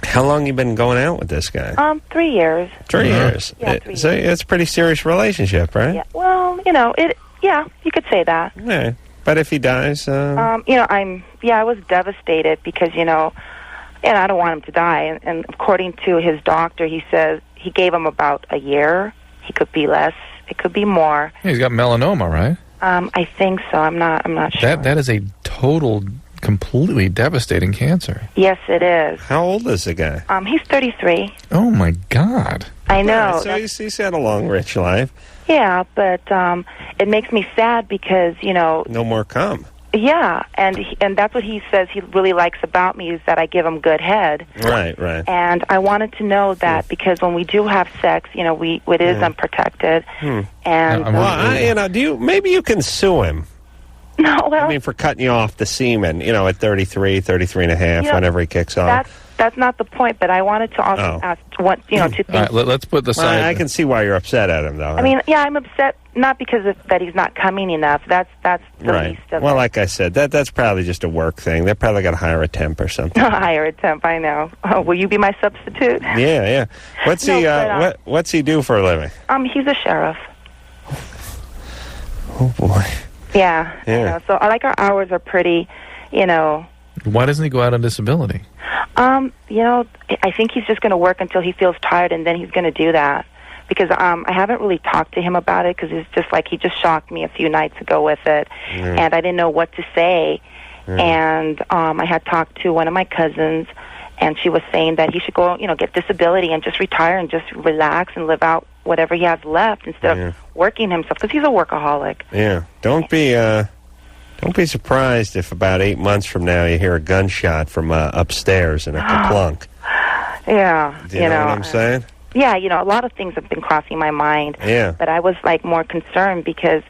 How long you been going out with this guy? 3 years. 3 years? Yeah, 3 years. So it's a pretty serious relationship, right? Yeah. Well, you could say that. Yeah. But if he dies... I was devastated because, and I don't want him to die. And according to his doctor, he says he gave him about a year He could be less. It could be more. He's got melanoma, right? I think so. I'm not sure. That is a total, completely devastating cancer. Yes, it is. How old is the guy? He's 33. Oh, my God. I know. Yeah, so he's had a long, rich life. Yeah, but it makes me sad because, No more cum. Yeah, and that's what he says he really likes about me is that I give him good head. Right. And I wanted to know that because when we do have sex, it is unprotected. And maybe you can sue him. No, well, I mean, for cutting you off the semen, at 33 and a half, whenever he kicks off. That's not the point, but I wanted to also ask what, to think. All right, let's put the side. I can see why you're upset at him, though. I mean, yeah, I'm upset not because that he's not coming enough. That's the right. least of Well, it. like I said, that's probably just a work thing. They probably got to hire a temp or something. Hire a temp, I know. Will you be my substitute? Yeah. What's what's he do for a living? He's a sheriff. Oh boy. Yeah. So our hours are pretty, Why doesn't he go out on disability? I think he's just going to work until he feels tired, and then he's going to do that. Because I haven't really talked to him about it, because it's just like he just shocked me a few nights ago with it, and I didn't know what to say. And I had talked to one of my cousins, and she was saying that he should go, get disability and just retire and just relax and live out whatever he has left instead of working himself, because he's a workaholic. Yeah. Don't be surprised if about 8 months from now you hear a gunshot from upstairs in a kerplunk. Yeah. Do you know what I'm saying? Yeah, a lot of things have been crossing my mind. Yeah. But I was more concerned because,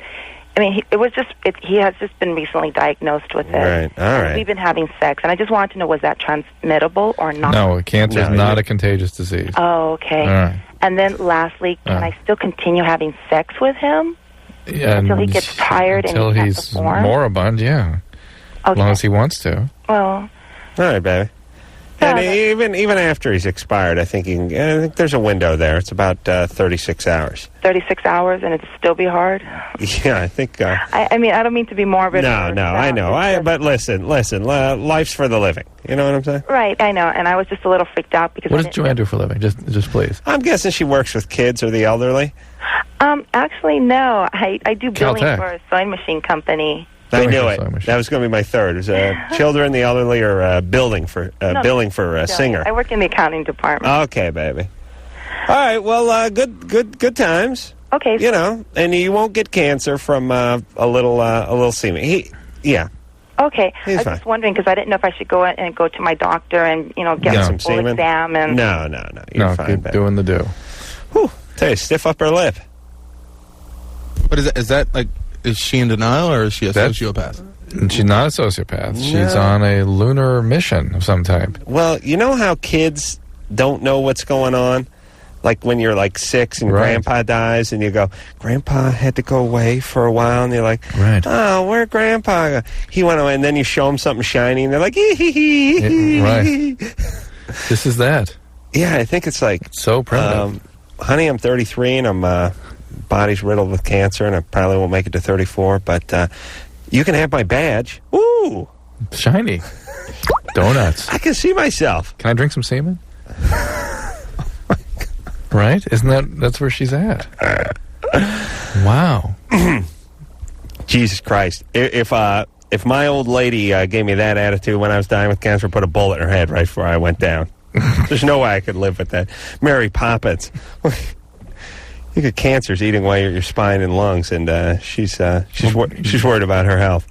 he has just been recently diagnosed with it. Right. All right. We've been having sex, and I just wanted to know, was that transmittable or not? No, cancer is not a contagious disease. Oh, okay. All right. And then lastly, can I still continue having sex with him? Yeah, until he gets tired until and he he's can't perform? moribund, yeah. Okay. As long as he wants to. Well. All right, baby. And even after he's expired, I think there's a window there. It's about 36 hours. 36 hours, and it'd still be hard? Yeah, I think... I don't mean to be morbid. No, I know. But listen, life's for the living. You know what I'm saying? Right, I know. And I was just a little freaked out because... What does Joanne do for a living? Just please. I'm guessing she works with kids or the elderly. Actually, no. I do billing Caltech. for a sewing machine company. I knew it. That was going to be my third. It was children, the elderly, or billing for singer. I work in the accounting department. Okay, baby. All right. Well, good times. Okay. And you won't get cancer from a little semen. Yeah. Okay. He's I was fine. just wondering because I didn't know if I should go and go to my doctor and get some a full semen. exam and. No. You're fine, keep baby. doing the do. Whew. Tell you, stiff upper lip. But is that is she in denial or is she a sociopath? She's not a sociopath. No. She's on a lunar mission of some type. Well, you know how kids don't know what's going on? Like when you're 6 and Grandpa dies and you go, Grandpa had to go away for a while, and you're like, oh, where'd Grandpa go? He went away, and then you show them something shiny and they're like, Right. This is that. Yeah, I think it's like... So primitive. Honey, I'm 33 and I'm body's riddled with cancer and I probably won't make it to 34, but you can have my badge. Ooh! Shiny. Donuts. I can see myself. Can I drink some semen? Right? That's where she's at. Wow. Jesus Christ. If my old lady gave me that attitude when I was dying with cancer, put a bullet in her head right before I went down. There's no way I could live with that. Mary Poppins. You got cancer's eating away at your spine and lungs, and she's worried about her health.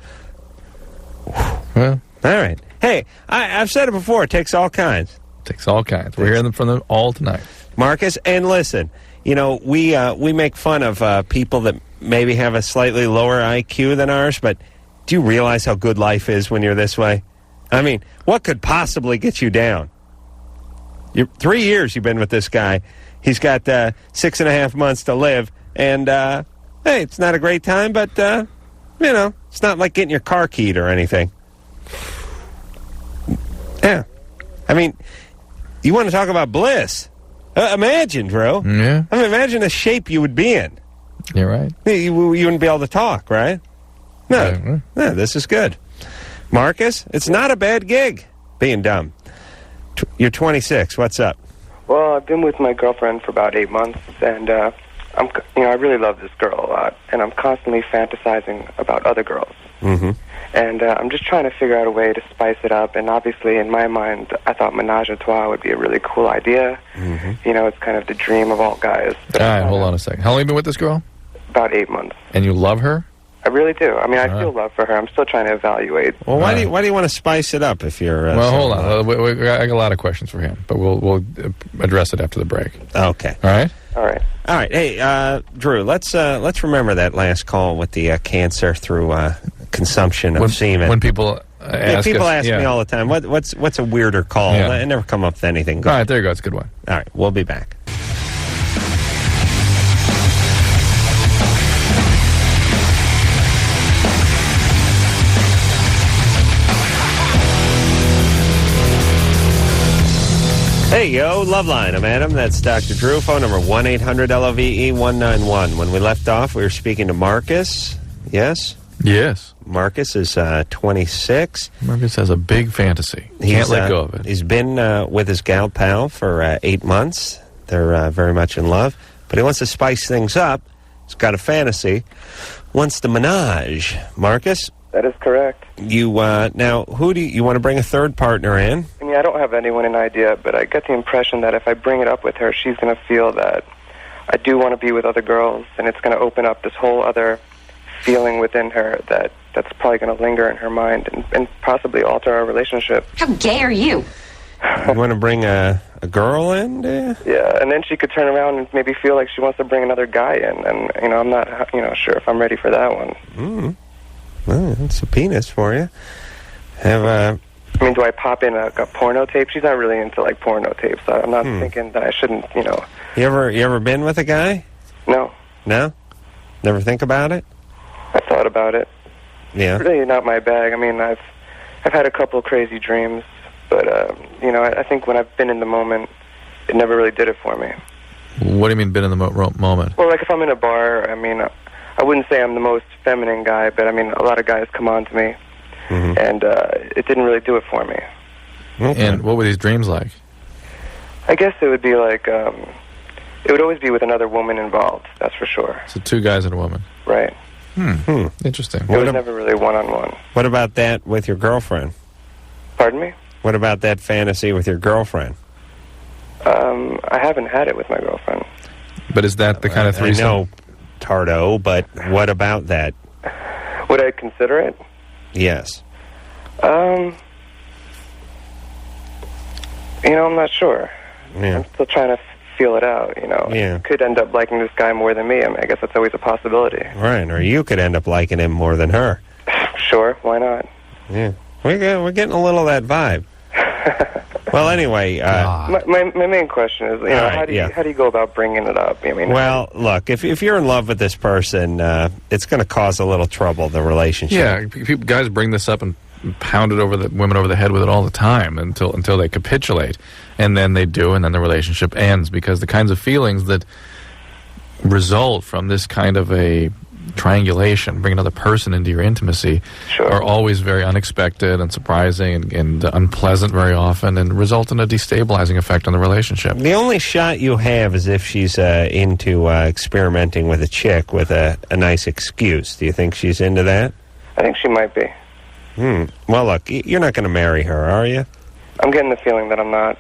Well, all right. Hey, I've said it before. It takes all kinds. Takes all kinds. We're hearing from them all tonight, Marcus. And listen, we make fun of people that maybe have a slightly lower IQ than ours, but do you realize how good life is when you're this way? I mean, what could possibly get you down? 3 years you've been with this guy. He's got 6.5 months to live, and hey, it's not a great time, but it's not like getting your car keyed or anything. Yeah, I mean, you want to talk about bliss? Imagine, Drew. Yeah. I mean, imagine the shape you would be in. You're right. You wouldn't be able to talk, right? No, this is good. Marcus, it's not a bad gig being dumb. You're 26. What's up? Well, I've been with my girlfriend for about 8 months, and I really love this girl a lot, and I'm constantly fantasizing about other girls. Mm-hmm. And I'm just trying to figure out a way to spice it up. And obviously, in my mind, I thought menage a trois would be a really cool idea. Mm-hmm. It's kind of the dream of all guys. All right, hold on a second. How long have you been with this girl? About 8 months. And you love her? I really do. I mean, I feel love for her. I'm still trying to evaluate. Well, why do you want to spice it up if you're... well, hold on. I got a lot of questions for him, but we'll address it after the break. Okay. All right? All right. All right. Hey, Drew, let's remember that last call with the cancer through consumption of semen. When people ask me all the time, what's a weirder call? Yeah. I never come up with anything good. All right, there you go. It's a good one. All right, we'll be back. Hey, yo, Loveline. I'm Adam. That's Dr. Drew. Phone number 1-800-LOVE-191. When we left off, we were speaking to Marcus. Yes? Yes. Marcus is 26. Marcus has a big fantasy. Can't let go of it. He's been with his gal pal for 8 months. They're very much in love. But he wants to spice things up. He's got a fantasy. Wants to menage. Marcus? That is correct. You now, who do you want to bring a third partner in? I mean, I don't have anyone in idea, but I get the impression that if I bring it up with her, she's going to feel that I do want to be with other girls, and it's going to open up this whole other feeling within her that's probably going to linger in her mind and possibly alter our relationship. How gay are you? You want to bring a girl in? Yeah, and then she could turn around and maybe feel like she wants to bring another guy in, and I'm not sure if I'm ready for that one. Mm. Well, that's a penis for you. I mean, do I pop in a porno tape? She's not really into like porno tapes, so I'm not thinking that I shouldn't. You ever been with a guy? No. No? Never think about it? I thought about it. Yeah. It's really not my bag. I mean, I've had a couple of crazy dreams, but I think when I've been in the moment, it never really did it for me. What do you mean, been in the moment? Well, like if I'm in a bar, I mean, I wouldn't say I'm the most feminine guy, but I mean, a lot of guys come on to me, and it didn't really do it for me. Okay. And what were these dreams like? I guess it would be like, it would always be with another woman involved, that's for sure. So 2 guys and a woman. Right. Interesting. It was never really one-on-one. What about that with your girlfriend? Pardon me? What about that fantasy with your girlfriend? I haven't had it with my girlfriend. But is that the kind of threesome? I know, Tardo, but what about that? Would I consider it? Yes. I'm not sure. Yeah. I'm still trying to feel it out, Yeah. Could end up liking this guy more than me. I mean, I guess that's always a possibility. Right, or you could end up liking him more than her. Sure, why not? Yeah. We're getting a little of that vibe. Well, anyway... my main question is, how do you go about bringing it up? I mean, well, look, if you're in love with this person, it's going to cause a little trouble, the relationship. Yeah, guys bring this up and pound it over the women over the head with it all the time until they capitulate, and then they do, and then the relationship ends, because the kinds of feelings that result from this kind of a triangulation, bring another person into your intimacy, are always very unexpected and surprising and unpleasant very often, and result in a destabilizing effect on the relationship. The only shot you have is if she's into experimenting with a chick with a nice excuse. Do you think she's into that? I think she might be. Well, look, you're not going to marry her, are you? I'm getting the feeling that I'm not.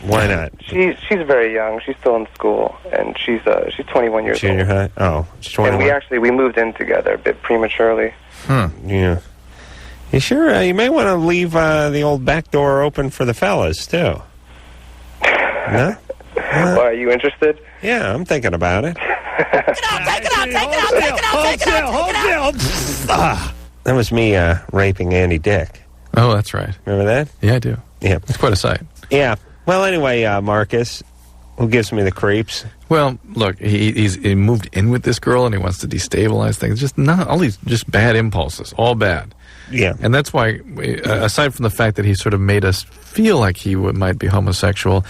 Why not? She's very young. She's still in school, and she's 21 years Junior old. high? Oh, she's 21. And we moved in together a bit prematurely. Yeah. You sure? You may want to leave the old back door open for the fellas, too. No? Well, are you interested? Yeah, I'm thinking about it. That was me raping Andy Dick. Oh, that's right. Remember that? Yeah, I do. Yeah. It's quite a sight. Yeah. Well, anyway, Marcus, who gives me the creeps? Well, look, he moved in with this girl, and he wants to destabilize things. Just all these just bad impulses, all bad. Yeah. And that's why, aside from the fact that he sort of made us feel like he might be homosexual,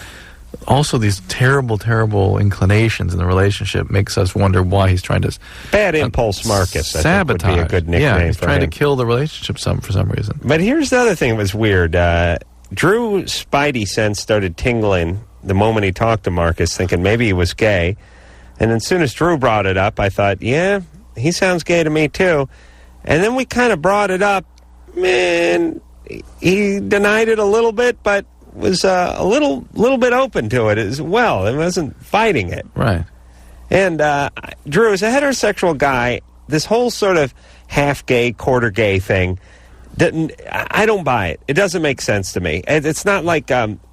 also these terrible, terrible inclinations in the relationship makes us wonder why he's trying to... Bad impulse Marcus, I sabotage. think, would be a good nickname he's for trying him. to kill the relationship for some reason. But here's the other thing that was weird. Drew's spidey sense started tingling the moment he talked to Marcus, thinking maybe he was gay. And as soon as Drew brought it up, I thought, yeah, he sounds gay to me too. And then we kind of brought it up, and he denied it a little bit, but was a little bit open to it as well. He wasn't fighting it. Right. And Drew, as a heterosexual guy, this whole sort of half-gay, quarter-gay thing, I don't buy it. It doesn't make sense to me. It's not like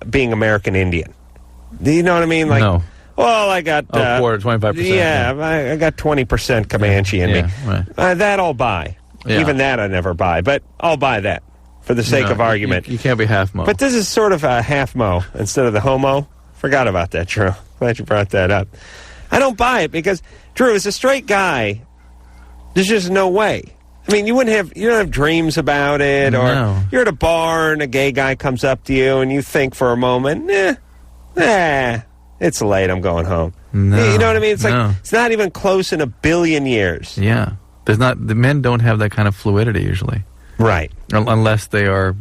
being American Indian. Do you know what I mean? Like, no. Well, I got... quarter, 25%. Yeah, I got 20% Comanche in me. Right. That I'll buy. Yeah. Even that I never buy, but I'll buy that for the sake of argument. You can't be half-mo. But this is sort of a half-mo instead of the homo. Forgot about that, Drew. Glad you brought that up. I don't buy it because, Drew, as a straight guy, there's just no way. I mean, you don't have dreams about it, or you're at a bar and a gay guy comes up to you and you think for a moment, it's late, I'm going home. No, you know what I mean? It's like it's not even close in a billion years. Yeah. The men don't have that kind of fluidity usually. Right. Unless they are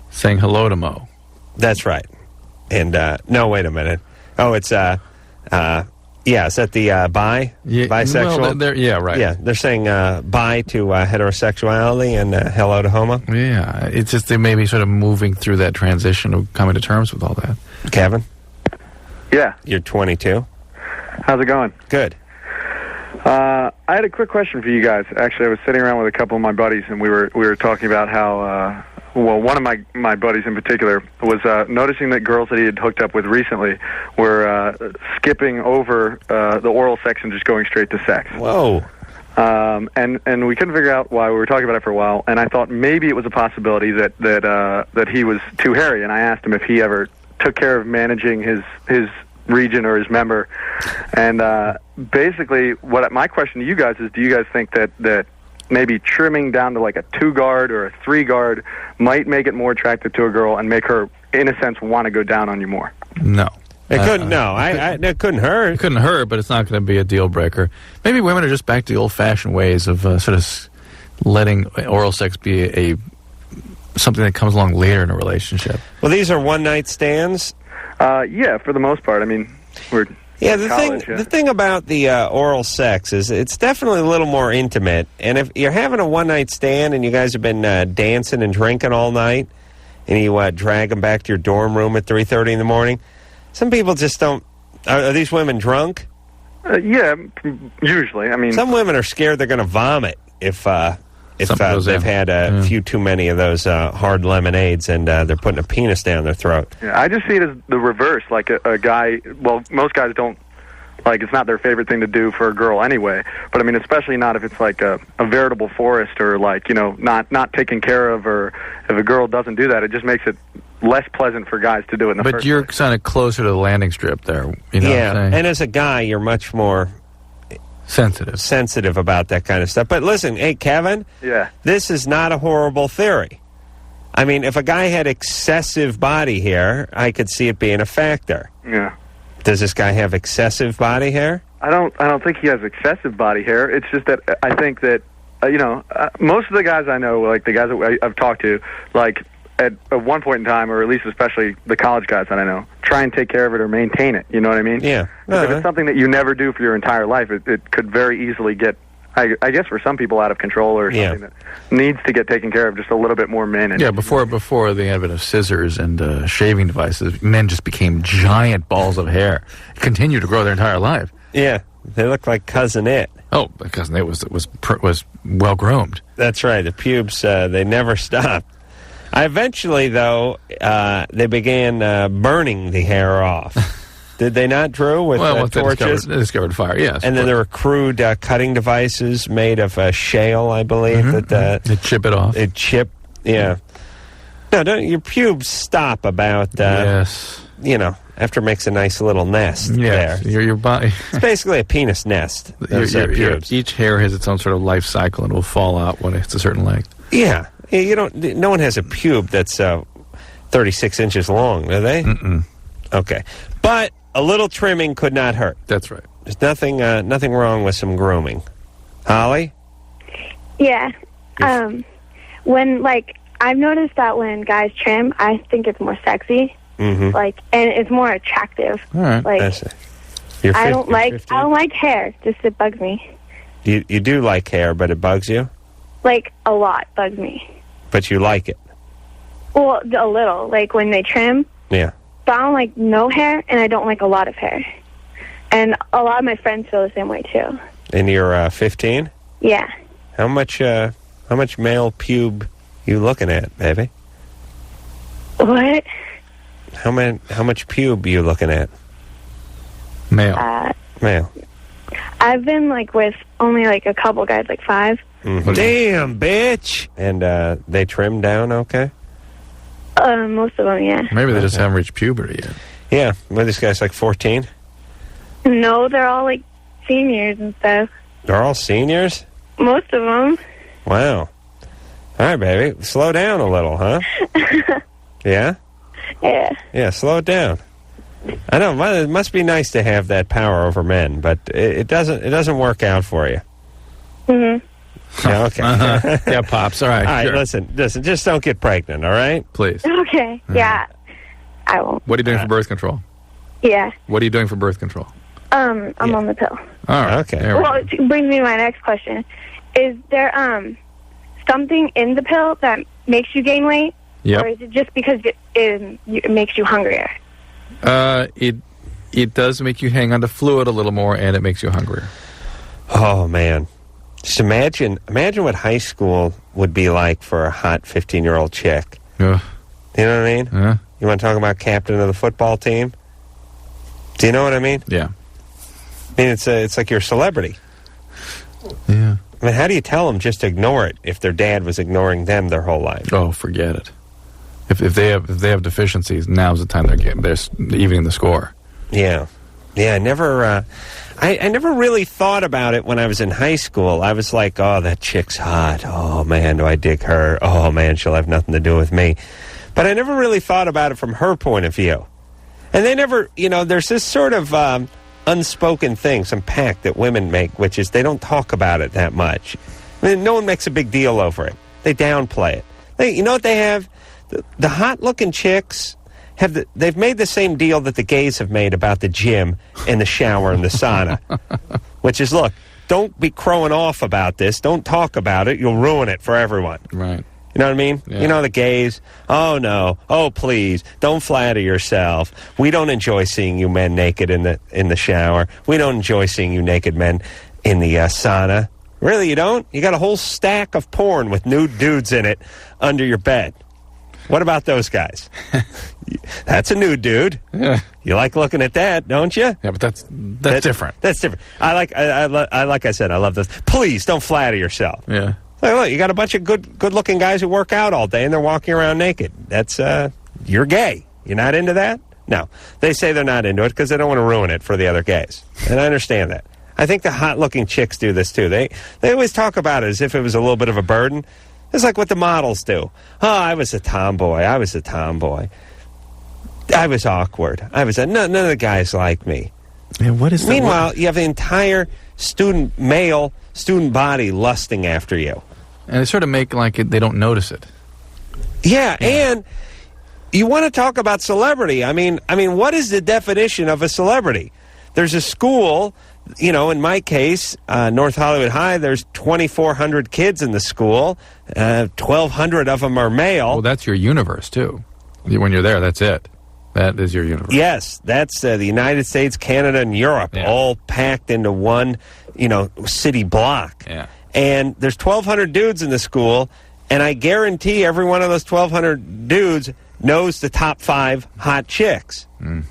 saying hello to Mo. That's right. And no, wait a minute. Oh, it's is that the bisexual? Well, right. Yeah, they're saying bye to heterosexuality and hello to homo. Yeah, it's just they may be sort of moving through that transition of coming to terms with all that. Kevin? Yeah. You're 22. How's it going? Good. I had a quick question for you guys. Actually, I was sitting around with a couple of my buddies, and we were talking about how, one of my buddies in particular was noticing that girls that he had hooked up with recently were skipping over the oral sex and just going straight to sex. Whoa. And we couldn't figure out why. We were talking about it for a while, and I thought maybe it was a possibility that he was too hairy, and I asked him if he ever took care of managing his region or his member. And basically, my question to you guys is, do you guys think that maybe trimming down to like a 2-guard or a 3-guard might make it more attractive to a girl and make her, in a sense, want to go down on you more? No. It couldn't. No, it couldn't hurt. It couldn't hurt, but it's not going to be a deal breaker. Maybe women are just back to the old-fashioned ways of sort of letting oral sex be something that comes along later in a relationship. Well, these are one-night stands. Yeah, for the most part. I mean, we're the thing about the oral sex is it's definitely a little more intimate. And if you're having a one-night stand and you guys have been dancing and drinking all night, and you drag them back to your dorm room at 3:30 in the morning, some people just don't. Are these women drunk? Yeah, usually. I mean, some women are scared they're going to vomit if they've had a few too many of those hard lemonades and they're putting a penis down their throat. Yeah, I just see it as the reverse. Like a guy, well, most guys don't, like, it's not their favorite thing to do for a girl anyway. But I mean, especially not if it's like a veritable forest or like, not taken care of, or if a girl doesn't do that, it just makes it less pleasant for guys to do it in the first place. But you're kind of closer to the landing strip there. You know what I'm saying? And as a guy, you're much more sensitive about that kind of stuff. But listen, hey, Kevin, this is not a horrible theory. I mean, if a guy had excessive body hair, I could see it being a factor. Yeah. Does this guy have excessive body hair? I don't think he has excessive body hair. It's just that I think that most of the guys I know, like the guys that I've talked to, like at one point in time, or at least especially the college guys that I know, try and take care of it or maintain it. You know what I mean? Yeah. If it's something that you never do for your entire life, it could very easily get, I guess for some people, out of control, or something that needs to get taken care of just a little bit more managed. Yeah, before the advent of scissors and shaving devices, men just became giant balls of hair. Continue to grow their entire life. Yeah, they look like Cousin It. Oh, Cousin It was well groomed. That's right. The pubes, they never stopped. Eventually, though, they began burning the hair off. Did they not, Drew, with torches? They discovered fire, yes. And then there were crude cutting devices made of shale, I believe. They chip it off. It chip, yeah. No, your pubes stop about, after it makes a nice little nest there. Your body. It's basically a penis nest, those pubes. Each hair has its own sort of life cycle and will fall out when it's a certain length. Yeah. No one has a pube that's 36 inches long, do they? Mm-mm. Okay. But a little trimming could not hurt. That's right. There's nothing wrong with some grooming. Holly? Yeah. When, I've noticed that when guys trim, I think it's more sexy. Mm-hmm. And it's more attractive. All right. I don't like hair. Just it bugs me. You do like hair, but it bugs you? Like, a lot bugs me. But you like it? Well, a little. Like, when they trim. Yeah. But I don't like no hair, and I don't like a lot of hair. And a lot of my friends feel the same way, too. And you're 15? Yeah. How much male pube you looking at, baby? What? How much pube you looking at? Male. Male. I've been, like, with only, like, a couple guys, like 5. Mm-hmm. Damn, bitch! And they trim down okay? Most of them, yeah. Maybe they just haven't reached puberty yet. Yeah. Well, this guy's like 14? No, they're all, like, seniors and stuff. They're all seniors? Most of them. Wow. All right, baby. Slow down a little, huh? Yeah? Yeah. Yeah, slow it down. I know, it must be nice to have that power over men, but it doesn't work out for you. Mm-hmm. Yeah, okay. Yeah, Pops, all right. All right, sure. listen, just don't get pregnant, all right? Please. Okay, yeah. I won't. What are you doing for birth control? Yeah. What are you doing for birth control? I'm on the pill. All right. Okay. Well, it brings me to my next question. Is there something in the pill that makes you gain weight? Yep. Or is it just because it makes you hungrier? It does make you hang on to fluid a little more, and it makes you hungrier. Oh, man. Just imagine what high school would be like for a hot 15-year-old chick. Yeah. You know what I mean? Yeah. You want to talk about captain of the football team? Do you know what I mean? Yeah. I mean, it's like you're a celebrity. Yeah. I mean, how do you tell them just to ignore it if their dad was ignoring them their whole life? Oh, forget it. If they have deficiencies, now's the time they're evening the score. Yeah. Yeah, I never really thought about it when I was in high school. I was like, oh, that chick's hot. Oh, man, do I dig her. Oh, man, she'll have nothing to do with me. But I never really thought about it from her point of view. And they never, there's this sort of unspoken thing, some pact that women make, which is they don't talk about it that much. I mean, no one makes a big deal over it. They downplay it. You know what they have? The hot-looking chicks they've made the same deal that the gays have made about the gym and the shower and the sauna, which is, look, don't be crowing off about this. Don't talk about it. You'll ruin it for everyone. Right. You know what I mean? Yeah. You know, the gays, oh, no, oh, please, don't flatter yourself. We don't enjoy seeing you men naked in the shower. We don't enjoy seeing you naked men in the sauna. Really, you don't? You got a whole stack of porn with nude dudes in it under your bed. What about those guys? That's a nude dude. Yeah. You like looking at that, don't you? Yeah, but that's different. That's different. like I said, I love this. Please don't flatter yourself. Yeah. Look, you got a bunch of good-looking guys who work out all day and they're walking around naked. That's you're gay. You're not into that? No. They say they're not into it because they don't want to ruin it for the other gays. And I understand that. I think the hot-looking chicks do this too. They always talk about it as if it was a little bit of a burden. It's like what the models do. Oh, I was a tomboy. I was awkward. None of the guys like me. Yeah, what is Meanwhile, you have the entire male student body lusting after you. And they sort of make like they don't notice it. Yeah, and you want to talk about celebrity. I mean, what is the definition of a celebrity? There's a school, in my case, North Hollywood High, there's 2,400 kids in the school. 1,200 of them are male. Well, that's your universe, too. When you're there, that's it. That is your universe. Yes, that's the United States, Canada, and Europe, all packed into one, city block. Yeah. And there's 1,200 dudes in the school, and I guarantee every one of those 1,200 dudes knows the top 5 hot chicks. Mm.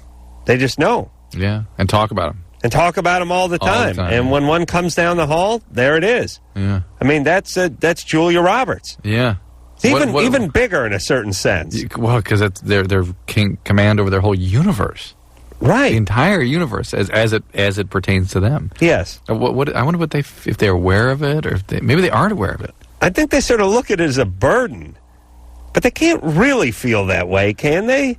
They just know. Yeah, and talk about them. And talk about them all the time. And when one comes down the hall, there it is. Yeah. I mean, that's Julia Roberts. Yeah. It's even bigger in a certain sense. Well, because they're command over their whole universe. Right. The entire universe as it pertains to them. Yes. I wonder if they're aware of it, or maybe they aren't aware of it. I think they sort of look at it as a burden. But they can't really feel that way, can they?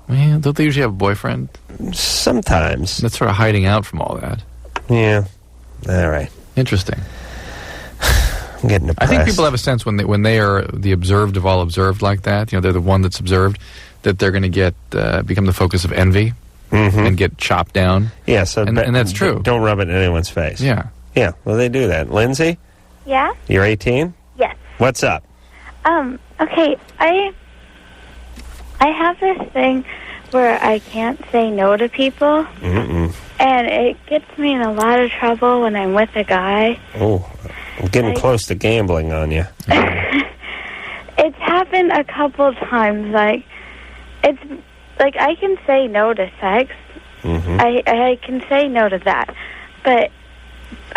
Well, don't they usually have a boyfriend? Sometimes. That's sort of hiding out from all that. Yeah. All right. Interesting. I'm getting depressed. I think people have a sense when they are the observed of all observed like that, they're the one that's observed, that they're going to become the focus of envy and get chopped down. Yeah, so and that's true. Don't rub it in anyone's face. Yeah. Yeah, well, they do that. Lindsay, Yeah? you're 18? Yes. What's up? Okay, I have this thing where I can't say no to people, Mm-mm. and it gets me in a lot of trouble when I'm with a guy. Oh, I'm getting close to gambling on you. It's happened a couple times. Like, it's like I can say no to sex. Mm-hmm. I can say no to that, but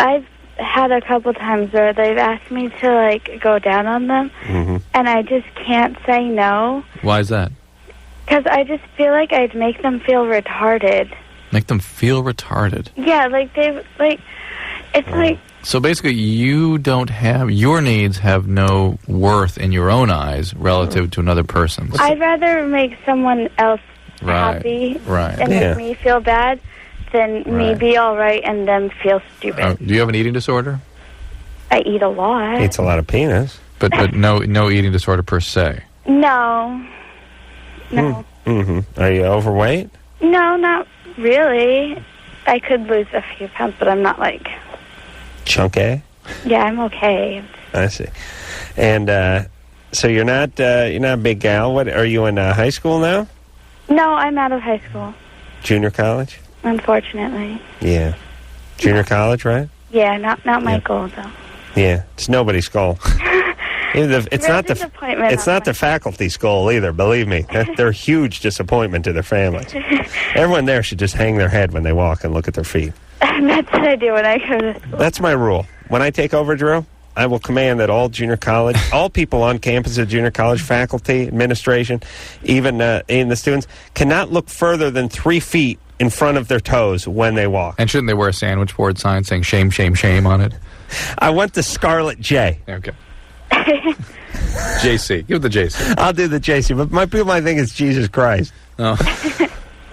I've had a couple times where they've asked me to like go down on them, Mm-hmm. and I just can't say no Why is that? because I just feel like I'd make them feel retarded. Make them feel retarded. Yeah, like it's like So basically, you don't have, your needs have no worth in your own eyes relative to another person's. I'd rather make someone else happy Right. and Yeah. make me feel bad than me Right. be all right and them feel stupid. Do you have an eating disorder? I eat a lot. Eats a lot of penis. But no eating disorder per se. No. No. Mm-hmm. Are you overweight? No, not really. I could lose a few pounds, but I'm not like, Chunky? yeah, I'm okay. I see. And so you're not a big gal. What are you in high school now? No, I'm out of high school, Junior college? unfortunately. Yeah. Junior college, right? Yeah, not my goal, though. Yeah. It's nobody's goal. It's not disappointment it's not the faculty's goal either. Believe me, they're a huge disappointment to their families. Everyone there should just hang their head when they walk and look at their feet. That's what I do when I go to school. That's my rule. When I take over, Drew, I will command that all junior college, all people on campus at junior college, faculty, administration, even the students, cannot look further than 3 feet in front of their toes when they walk. And shouldn't they wear a sandwich board sign saying shame, shame, shame on it? I want the Scarlet J. Okay. JC. Give it the JC. I'll do the JC, but my people might think it's Jesus Christ. Oh.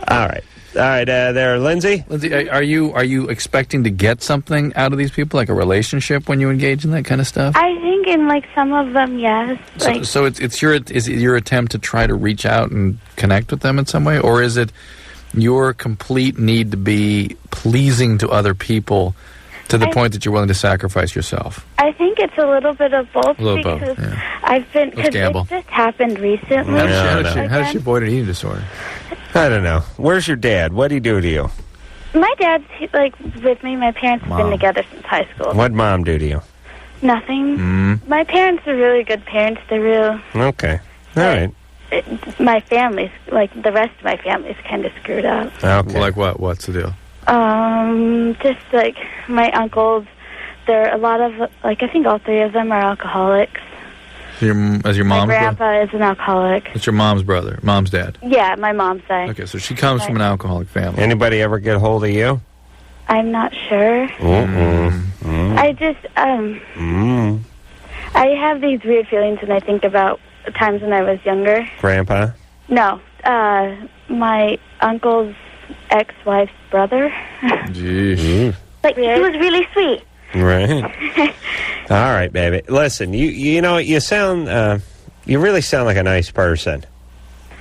All right. There, Lindsay? Lindsay, are you expecting to get something out of these people, like a relationship, when you engage in that kind of stuff? I think in like some of them, yes. Like, So is it your attempt to try to reach out and connect with them in some way, or is it your complete need to be pleasing to other people to the point that you're willing to sacrifice yourself? I think it's a little bit of both. A little because both, yeah. I've been, Let's because gamble. it just happened recently. How does she avoid an eating disorder? I don't know. Where's your dad? What'd he do to you? My dad's like with me. My parents have Mom. been together since high school. What'd Mom do to you? Nothing. Mm. My parents are really good parents. They're real. Okay. All right. My family's like the rest of my family's kind of screwed up. Okay. Like what? What's the deal? Just like my uncles. There are a lot of like I think all three of them are alcoholics. As your My mom's brother? grandpa is an alcoholic. It's your mom's brother, mom's dad. Yeah, my mom's side. Okay, so she comes from an alcoholic family. Anybody ever get hold of you? I'm not sure. I just I have these weird feelings when I think about times when I was younger. Grandpa? No, my uncle's ex-wife's brother. Jeez. Like he was really sweet. Right. All right, baby. Listen, you know you sound you really sound like a nice person,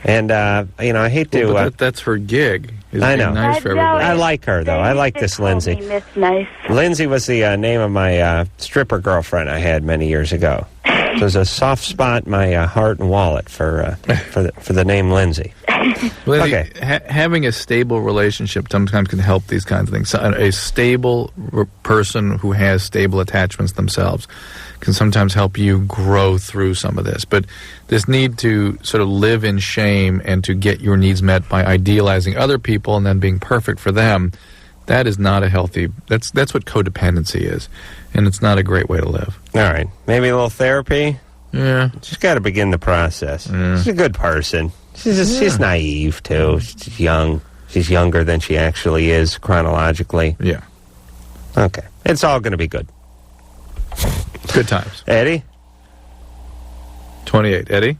and I hate to. Well, but that's her gig. Is I being know. Nice for everybody. I like her though. I like this Lindsay. Miss Nice. Lindsay was the name of my stripper girlfriend I had many years ago. So there's a soft spot in my heart and wallet for the name Lindsay. Lindsay, having a stable relationship sometimes can help these kinds of things. So, a stable person who has stable attachments themselves can sometimes help you grow through some of this. But this need to sort of live in shame and to get your needs met by idealizing other people and then being perfect for them, that is not a healthy... That's what codependency is, and it's not a great way to live. All right. Maybe a little therapy? Yeah. She's got to begin the process. Yeah. She's a good person. She's naive, too. She's young. She's younger than she actually is chronologically. Yeah. Okay. It's all going to be good. Good times. Eddie? 28. Eddie?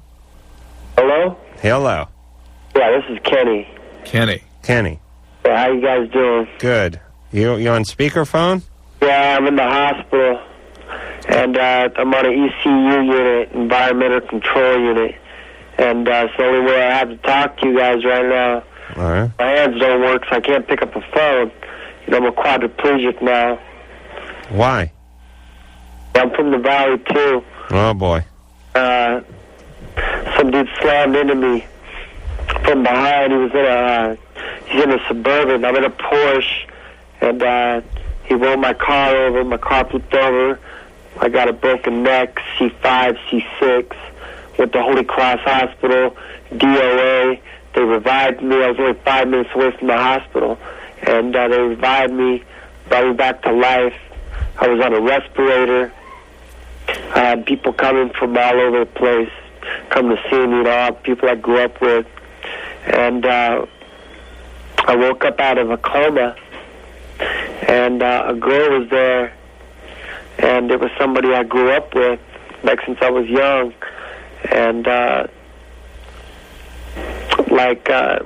Hello? Hello. Yeah, this is Kenny. Kenny. Yeah, how you guys doing? Good. You on speakerphone? Yeah, I'm in the hospital, and I'm on an ECU unit, environmental control unit, and it's the only way I have to talk to you guys right now. All right. My hands don't work, so I can't pick up a phone. I'm a quadriplegic now. Why? I'm from the Valley, too. Oh, boy. Some dude slammed into me from behind. He's in a Suburban. I'm in a Porsche, and he rolled my car over. My car flipped over. I got a broken neck, C5, C6. Went to Holy Cross Hospital, DOA. They revived me. I was only 5 minutes away from the hospital, and they revived me, brought me back to life. I was on a respirator. I had people coming from all over the place, come to see me, people I grew up with. And I woke up out of a coma, and a girl was there, and it was somebody I grew up with, since I was young. And,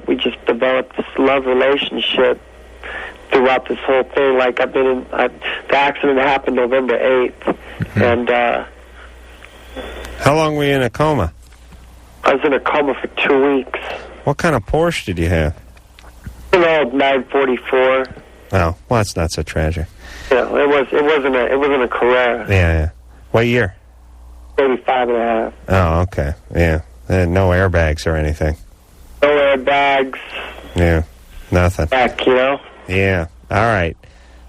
we just developed this love relationship throughout this whole thing. The accident happened November 8th, and, How long were you in a coma? I was in a coma for 2 weeks. What kind of Porsche did you have? An old 944. Oh, well, that's not so tragic. Yeah, it wasn't a Carrera. Yeah. What year? 35 and a half. Oh, okay. Yeah. No airbags or anything. No airbags. Yeah. Nothing. Back, Yeah. All right.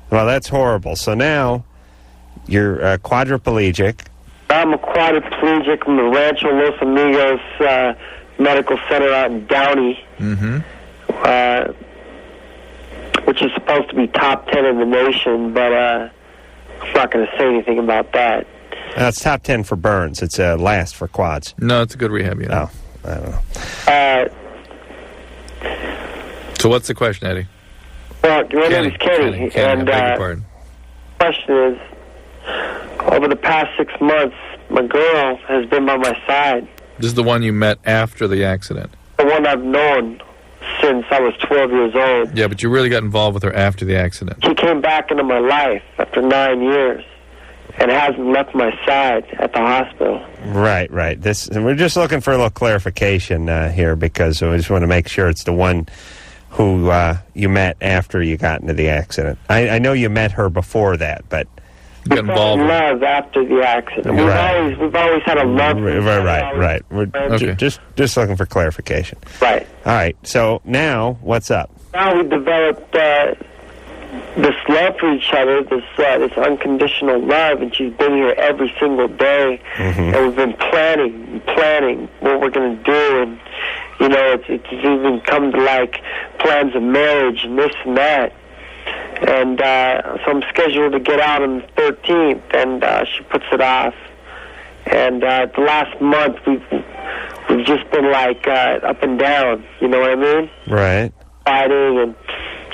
Well, that's horrible. So now you're quadriplegic. I'm a quadriplegic from the Rancho Los Amigos Medical Center out in Downey, which is supposed to be top 10 in the nation, but I'm not going to say anything about that. It's top 10 for burns. It's last for quads. No, it's a good rehab. Oh, I don't know. So what's the question, Eddie? Well, my name is Kenny, and the question is, over the past 6 months, my girl has been by my side. This is the one you met after the accident? The one I've known since I was 12 years old. Yeah, but you really got involved with her after the accident. She came back into my life after 9 years and hasn't left my side at the hospital. Right. We're just looking for a little clarification here because we just want to make sure it's the one who you met after you got into the accident. I know you met her before that, but you got involved. Love after the accident. We've always had a love. Right. We're just looking for clarification. Right. All right. So now, what's up? Now we developed this love for each other, this unconditional love, and she's been here every single day, and we've been planning what we're going to do, and it's even come to plans of marriage and this and that. And so I'm scheduled to get out on the 13th, and she puts it off. And the last month we've just been up and down. You know what I mean? Right. Fighting and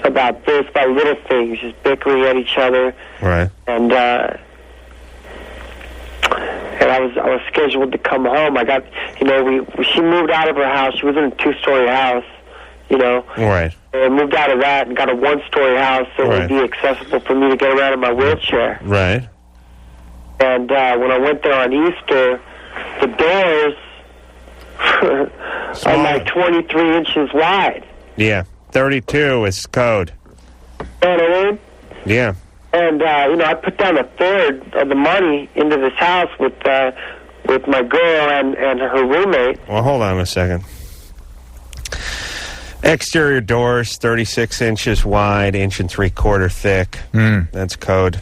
about little things, just bickering at each other. Right. And I was scheduled to come home. I got she moved out of her house. She was in a 2-story house. Right. And moved out of that and got a 1-story house that would be accessible for me to get around in my wheelchair. Right. And when I went there on Easter, the doors are 23 inches wide. Yeah. 32 is code. You know what I mean? Yeah. And I put down a third of the money into this house with my girl and her roommate. Well, hold on a second. Exterior doors, 36 inches wide, 1 3/4 thick. That's code.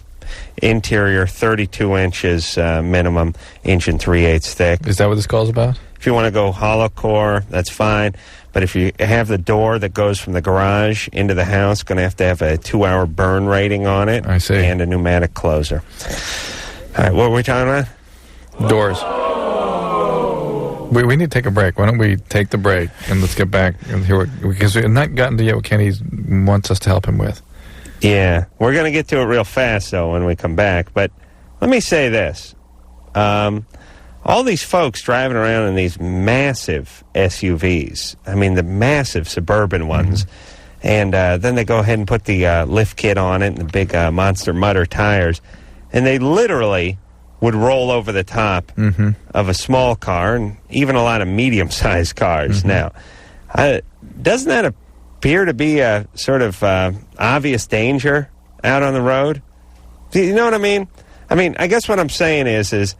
Interior, 32 inches minimum, 1 3/8 thick. Is that what this call's about? If you want to go hollow core, that's fine. But if you have the door that goes from the garage into the house, going to have a 2-hour burn rating on it. I see. And a pneumatic closer. All right, what were we talking about? Doors. We need to take a break. Why don't we take the break and let's get back and hear because we've not gotten to yet what Kenny wants us to help him with. Yeah, we're going to get to it real fast, though, when we come back. But let me say this. All these folks driving around in these massive SUVs, I mean, the massive suburban ones, and then they go ahead and put the lift kit on it and the big Monster Mutter tires, and they literally would roll over the top of a small car and even a lot of medium-sized cars. Now, doesn't that appear to be a sort of obvious danger out on the road? Do you know what I mean? I mean, I guess what I'm saying is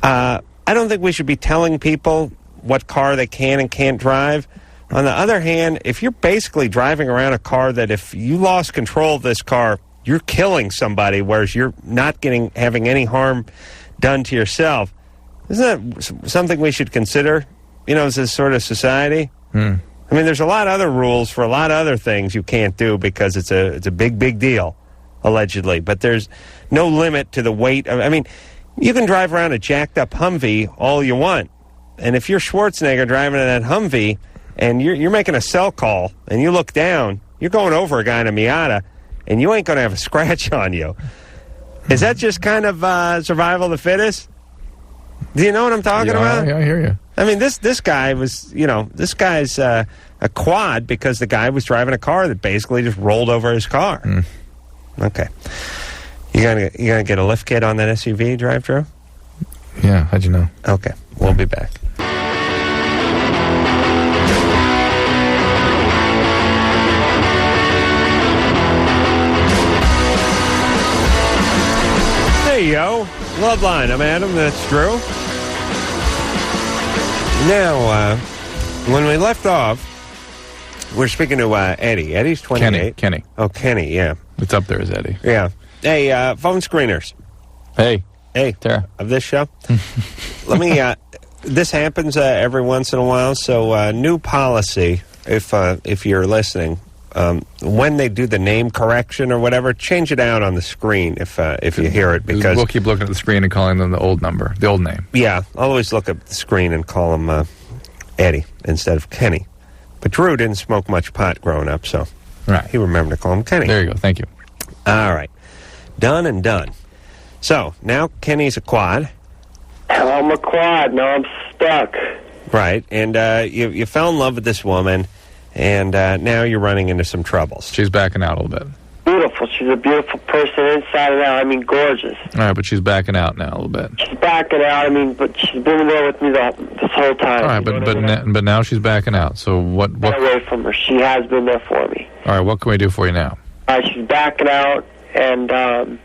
I don't think we should be telling people what car they can and can't drive. On the other hand, if you're basically driving around a car that if you lost control of this car, you're killing somebody, whereas you're not having any harm done to yourself, isn't that something we should consider, as a sort of society? I mean, there's a lot of other rules for a lot of other things you can't do because it's a big deal, allegedly. But there's no limit to the weight of, I mean, you can drive around a jacked-up Humvee all you want. And if you're Schwarzenegger driving in that Humvee and you're making a cell call and you look down, you're going over a guy in a Miata, and you ain't going to have a scratch on you. Is that just kind of survival of the fittest? Do you know what I'm talking about? Yeah, I hear you. I mean, this guy was, this guy's a quad because the guy was driving a car that basically just rolled over his car. Okay. You gonna get a lift kit on that SUV drive-thru? Yeah, how'd you know? Okay, we'll be back. Hey, yo. Loveline, I'm Adam, that's Drew. Now, when we left off, we're speaking to Eddie. Eddie's 28. Kenny. Oh, Kenny, yeah. It's up there as Eddie. Yeah. Hey, phone screeners. Hey, Tara. Of this show. Let me, this happens every once in a while, so new policy, if you're listening, when they do the name correction or whatever, change it out on the screen if you hear it, because we'll keep looking at the screen and calling them the old number, the old name. Yeah, always look at the screen and call him Eddie instead of Kenny. But Drew didn't smoke much pot growing up, so he remembered to call him Kenny. There you go. Thank you. All right. Done and done. So, now Kenny's a quad. I'm a quad. Now I'm stuck. Right. And you fell in love with this woman, and now you're running into some troubles. She's backing out a little bit. Beautiful. She's a beautiful person inside and out. I mean, gorgeous. All right, but she's backing out now a little bit. She's backing out. I mean, but she's been there with me this whole time. All right, but now she's backing out. So what? Get away from her. She has been there for me. All right, what can we do for you now? All right, she's backing out, and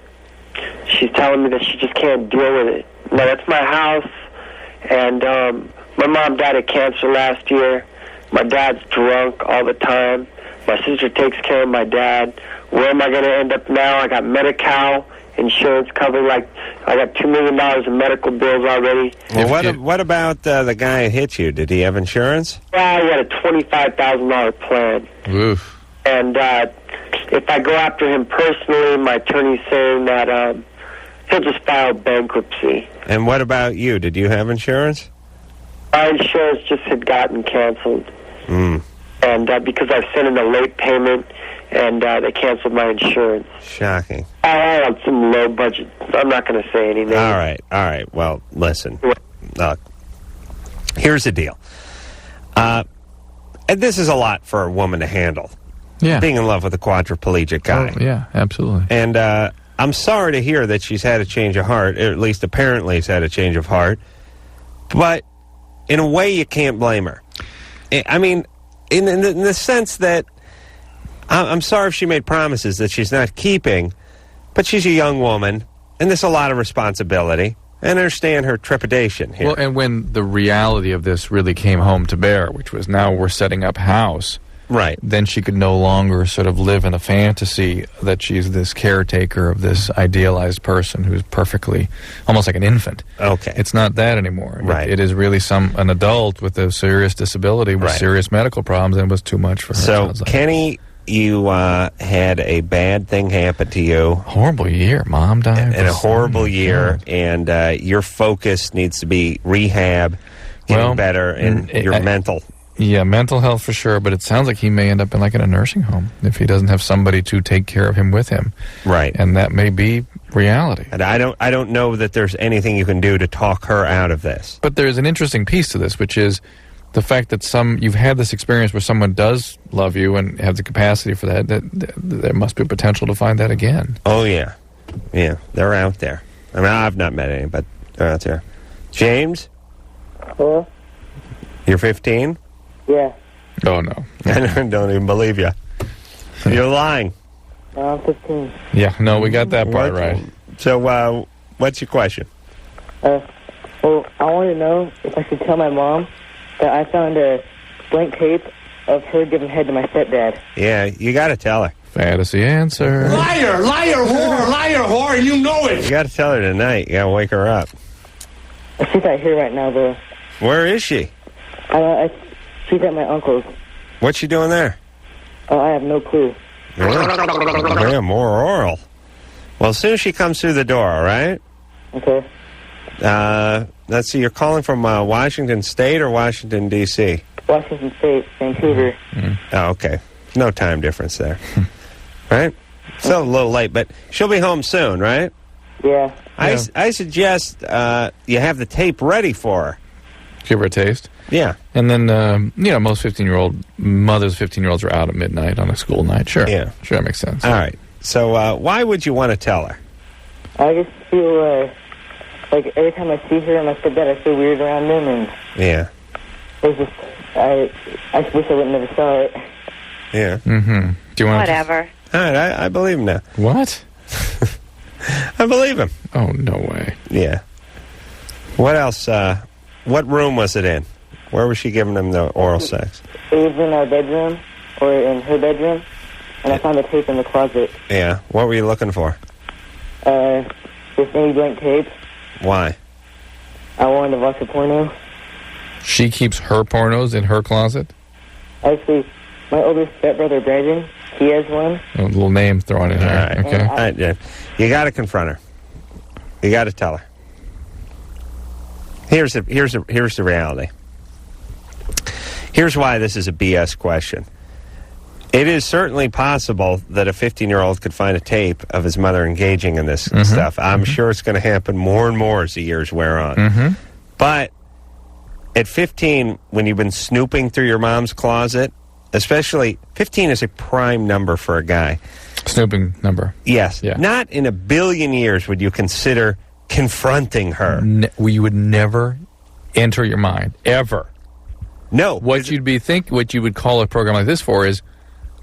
she's telling me that she just can't deal with it. Now, that's my house, and my mom died of cancer last year. My dad's drunk all the time. My sister takes care of my dad. Where am I going to end up now? I got Medi-Cal insurance covered. Like, I got $2 million in medical bills already. Well, what about the guy who hit you? Did he have insurance? Yeah, he had a $25,000 plan. Oof. And if I go after him personally, my attorney's saying that he'll just file bankruptcy. And what about you? Did you have insurance? My insurance just had gotten canceled. And because I sent in a late payment, and they canceled my insurance. Shocking. I had some low budget. I'm not going to say anything. All right. Well, listen. Here's the deal. And this is a lot for a woman to handle. Yeah. Being in love with a quadriplegic guy. Oh, yeah, absolutely. And I'm sorry to hear that she's had a change of heart, or at least apparently has had a change of heart. But in a way, you can't blame her. I mean, in the sense that I'm sorry if she made promises that she's not keeping, but she's a young woman, and there's a lot of responsibility. I understand her trepidation here. Well, and when the reality of this really came home to bear, which was now we're setting up house, right? Then she could no longer sort of live in a fantasy that she's this caretaker of this idealized person who's perfectly, almost like an infant. Okay. It's not that anymore. Right. It is really an adult with a serious disability with serious medical problems, and it was too much for her. So, Kenny, you had a bad thing happen to you. Horrible year. Mom died. And a horrible year, and your focus needs to be rehab, getting better, and your mental. Yeah, mental health for sure, but it sounds like he may end up in a nursing home if he doesn't have somebody to take care of him with him. Right. And that may be reality. And I don't know that there's anything you can do to talk her out of this. But there's an interesting piece to this, which is the fact that you've had this experience where someone does love you and have the capacity for that there must be potential to find that again. Oh, yeah. Yeah, they're out there. I mean, I've not met any, but they're out there. James? Hello? You're 15? Yeah. Oh, no. I don't even believe you. You're lying. I'm 15. Yeah, no, we got that part right. So, what's your question? Well, I want to know if I should tell my mom that I found a blank tape of her giving head to my stepdad. Yeah, you got to tell her. Fantasy answer. Liar, liar, whore, you know it. You got to tell her tonight. You got to wake her up. She's not here right now, though. Where is she? She's at my uncle's. What's she doing there? Oh, I have no clue. Really? Yeah, more oral. Well, as soon as she comes through the door, all right? Okay. Let's see, you're calling from Washington State or Washington, D.C.? Washington State, Vancouver. Oh, okay. No time difference there. Right? Still a little late, but she'll be home soon, right? Yeah. I suggest you have the tape ready for her. Give her a taste. Yeah. And then, most 15-year-old mothers, 15-year-olds are out at midnight on a school night. Sure. Yeah. Sure, that makes sense. All right. So why would you want to tell her? I just feel like every time I see her and my stepdad, I feel weird around them, and Yeah. it's just, I wish I would never saw it. Yeah. Mm-hmm. Do you want Whatever. All right, I believe him now. What? I believe him. Oh, no way. Yeah. What else? What room was it in? Where was she giving them the oral sex? It was in our bedroom, or in her bedroom, and I found the tape in the closet. Yeah. What were you looking for? Just any blank tape. Why? I wanted to watch a porno. She keeps her pornos in her closet? Actually, my older stepbrother, Brandon, he has one. A little name thrown in there. All right. Okay. All right, yeah. You got to confront her. You got to tell her. Here's the reality. Here's why this is a BS question. It is certainly possible that a 15-year-old could find a tape of his mother engaging in this stuff. I'm sure it's going to happen more and more as the years wear on. But at 15, when you've been snooping through your mom's closet, especially 15 is a prime number for a guy. Snooping number. Yes. Yeah. Not in a billion years would you consider confronting her. You would never enter your mind, ever. No. What you would call a program like this for is,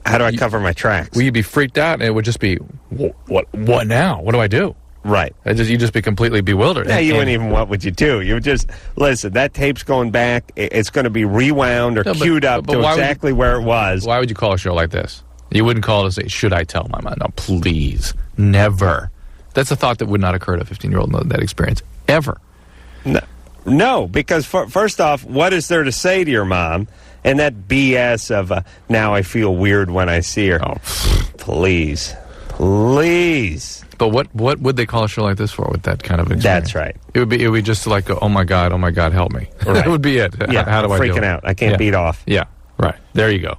how do I cover my tracks? Well, you'd be freaked out, and it would just be, what now? What do I do? Right. You'd just be completely bewildered. Yeah, you wouldn't even, what would you do? You would just, listen, that tape's going back, it's going to be rewound or queued up to exactly where it was. Why would you call a show like this? You wouldn't call it and say, should I tell my mom? No, please. Never. That's a thought that would not occur to a 15-year-old in that experience. Ever. No, because first off, what is there to say to your mom? And that BS of, now I feel weird when I see her. Oh, please. Please. But what would they call a show like this for with that kind of experience? That's right. It would be just like, oh my God, help me. Right. That would be it. Yeah, How do I do it? freaking out. I can't beat off. Yeah, right. There you go.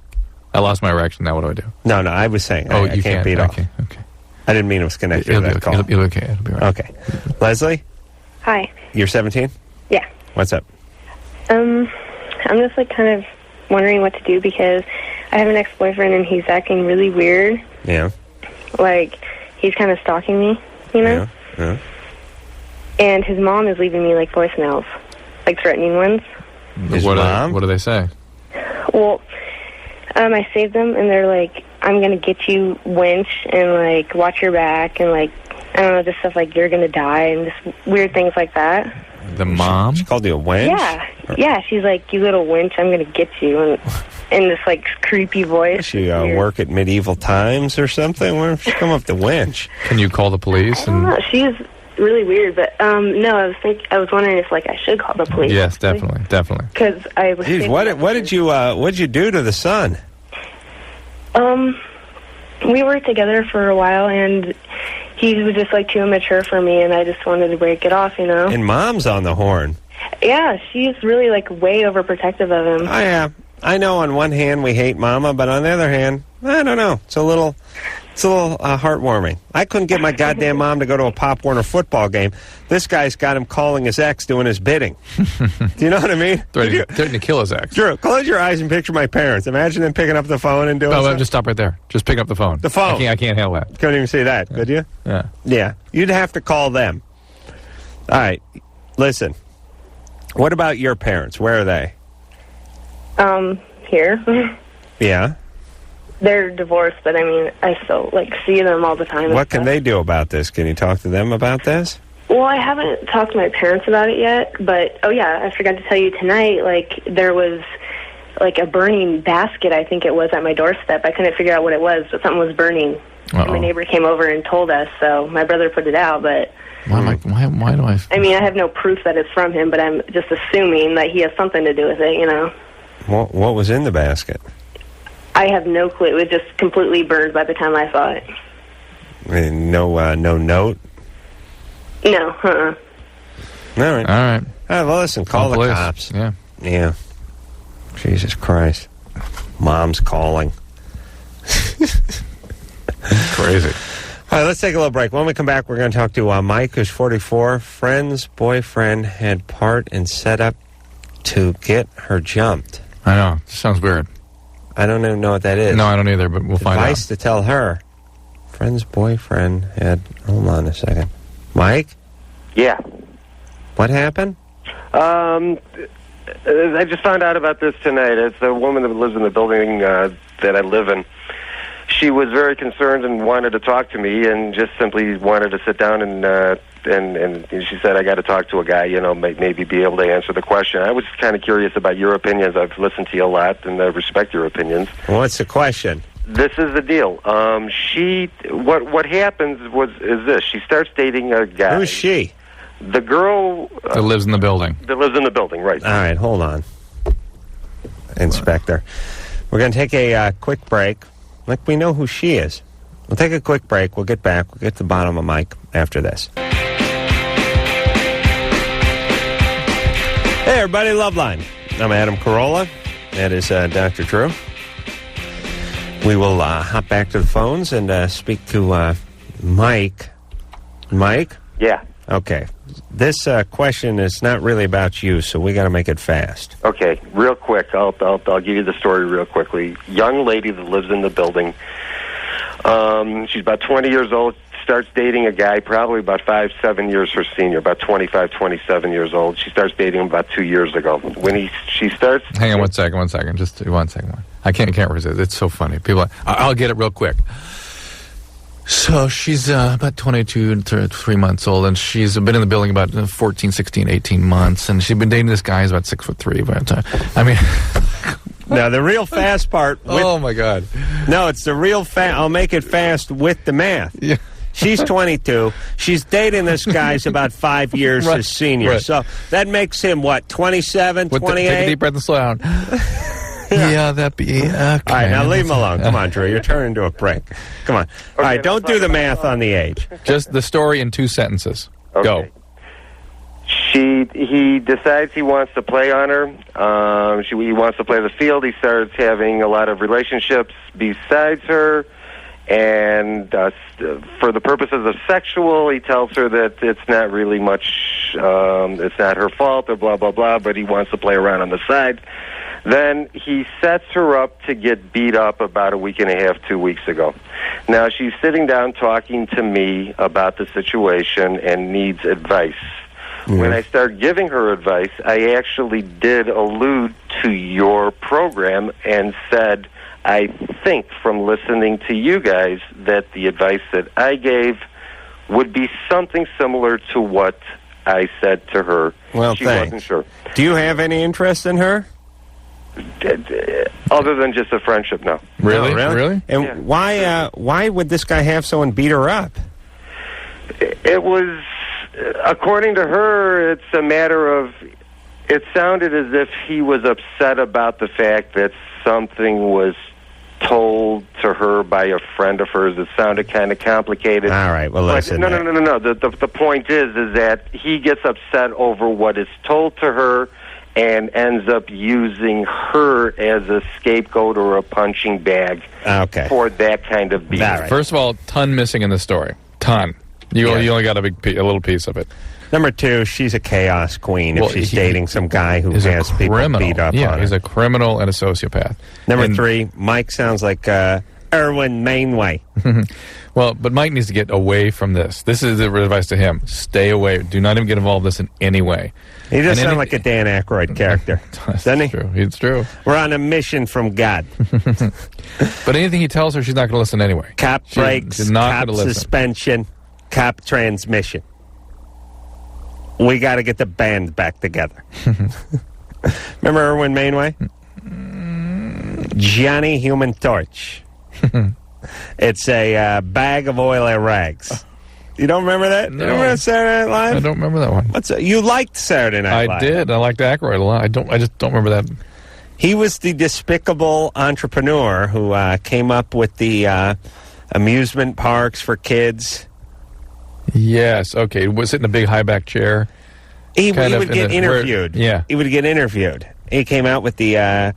I lost my erection. Now what do I do? No, I was saying I can't beat off. Okay. I didn't mean it was connected to that call. It'll be okay. It'll be right. Okay. Leslie? Hi. You're 17? Yeah. What's up? I'm just kind of wondering what to do because I have an ex-boyfriend and he's acting really weird. Yeah. He's kind of stalking me, you know? Yeah. And his mom is leaving me voicemails, threatening ones. What do they say? Well, I saved them and they're I'm going to get you, wench, and watch your back, and I don't know, just stuff you're going to die, and just weird things like that. The mom? She called you a wench? Yeah, she's you little wench, I'm going to get you, and in this creepy voice. She work at medieval times or something? Where did she come up with the wench? Can you call the police? I don't know. She's really weird, but no, I was wondering if I should call the police. Yes, definitely. Because I was. Jeez, what did you do to the son? We worked together for a while, and he was just too immature for me, and I just wanted to break it off, you know. And Mom's on the horn. Yeah, she's really way overprotective of him. Oh yeah, I know. On one hand, we hate Mama, but on the other hand, I don't know. It's a little heartwarming. I couldn't get my goddamn mom to go to a Pop Warner football game. This guy's got him calling his ex, doing his bidding. Do you know what I mean? Threatening to kill his ex. Drew, close your eyes and picture my parents. Imagine them picking up the phone and doing No, just stop right there. Just pick up the phone. The phone. I can't handle that. Couldn't even see that, could you? Yeah. Yeah. You'd have to call them. All right. Listen. What about your parents? Where are they? here. Yeah. They're divorced, but I mean, I still see them all the time. What can they do about this? Can you talk to them about this? Well, I haven't talked to my parents about it yet, but oh yeah, I forgot to tell you tonight. There was a burning basket. I think it was at my doorstep. I couldn't figure out what it was, but something was burning. And my neighbor came over and told us. So my brother put it out, but. Why do I? I mean, I have no proof that it's from him, but I'm just assuming that he has something to do with it. What was in the basket? I have no clue. It was just completely burned by the time I saw it. And no note? No, All right. All right. Well, listen, call the police. cops. Yeah. Yeah. Jesus Christ. Mom's calling. Crazy. All right, let's take a little break. When we come back, we're going to talk to Mike, who's 44. Friend's boyfriend had part and set up to get her jumped. I know. It sounds weird. I don't even know what that is. No, I don't either, but we'll find out. Advice to tell her. Friend's boyfriend had... Hold on a second. Mike? Yeah. What happened? I just found out about this tonight. It's a woman that lives in the building that I live in. She was very concerned and wanted to talk to me, and just simply wanted to sit down and she said, I got to talk to a guy, maybe be able to answer the question. I was kind of curious about your opinions. I've listened to you a lot, and I respect your opinions. What's the question? This is the deal. What happens is this. She starts dating a guy. Who's she? The girl... that lives in the building. That lives in the building, right. All right, hold on. Inspector. We're going to take a quick break. We know who she is. We'll take a quick break. We'll get back. We'll get to the bottom of Mike after this. Hey, everybody, Loveline. I'm Adam Carolla. That is Dr. Drew. We will hop back to the phones and speak to Mike. Mike? Yeah. Okay. This question is not really about you, so we got to make it fast. Okay, real quick. I'll give you the story real quickly. Young lady that lives in the building. She's about 20 years old. Starts dating a guy probably about 5-7 years her senior, about 25, 27 years old. She starts dating him about 2 years ago. When she starts... Hang on one second. Just 1 second. I can't resist. It's so funny. People, I'll get it real quick. So she's about 22 to 3 months old, and she's been in the building about 14, 16, 18 months, and she's been dating this guy who's about 6'3". But I mean... Now, the real fast part... oh, my God. No, it's the real fast... I'll make it fast with the math. Yeah. She's 22. She's dating this guy's about 5 years his senior. Right. So that makes him, 27, 28? Take a deep breath and slow down. Yeah, that'd be... Okay. All right, now leave him alone. Come on, Drew. You're turning into a prick. Come on. All right, don't do the math on the age. Just the story in 2 sentences. Okay. Go. He decides he wants to play on her. He wants to play the field. He starts having a lot of relationships besides her. And for the purposes of sexual, he tells her that it's not really much, it's not her fault or blah, blah, blah, but he wants to play around on the side. Then he sets her up to get beat up about a week and a half, 2 weeks ago. Now, she's sitting down talking to me about the situation and needs advice. Mm-hmm. When I start giving her advice, I actually did allude to your program and said, I think from listening to you guys that the advice that I gave would be something similar to what I said to her. Well, she thanks. wasn't sure. Do you have any interest in her? Other than just a friendship, no. Really? No, really? Really? And yeah. why would this guy have someone beat her up? It was, according to her, it's a matter of, it sounded as if he was upset about the fact that something was told to her by a friend of hers. It sounded kind of complicated. All right, well, listen. No. The point is that he gets upset over what is told to her and ends up using her as a scapegoat or a punching bag for that kind of beating. Right. First of all, ton missing in the story. Ton. You only got a little piece of it. Number two, she's a chaos queen if she's dating some guy who has people beat up on her. Yeah, he's a criminal and a sociopath. Number three, Mike sounds like a Erwin Mainway. Well, but Mike needs to get away from this. This is the advice to him. Stay away. Do not even get involved in this in any way. He does sound like a Dan Aykroyd character, doesn't he? True. It's true. We're on a mission from God. But anything he tells her, she's not going to listen anyway. Cop brakes, she's not cop gonna listen. suspension, cop transmission. We got to get the band back together. Remember Erwin Mainway? Johnny Human Torch. It's a bag of oily rags. You don't remember that? No. You remember Saturday Night Live? I don't remember that one. You liked Saturday Night Live. I did. I liked Aykroyd a lot. I just don't remember that. He was the despicable entrepreneur who came up with the amusement parks for kids. Yes. Okay. Was it in a big high back chair? He would get interviewed. Yeah. He would get interviewed. He came out with the... I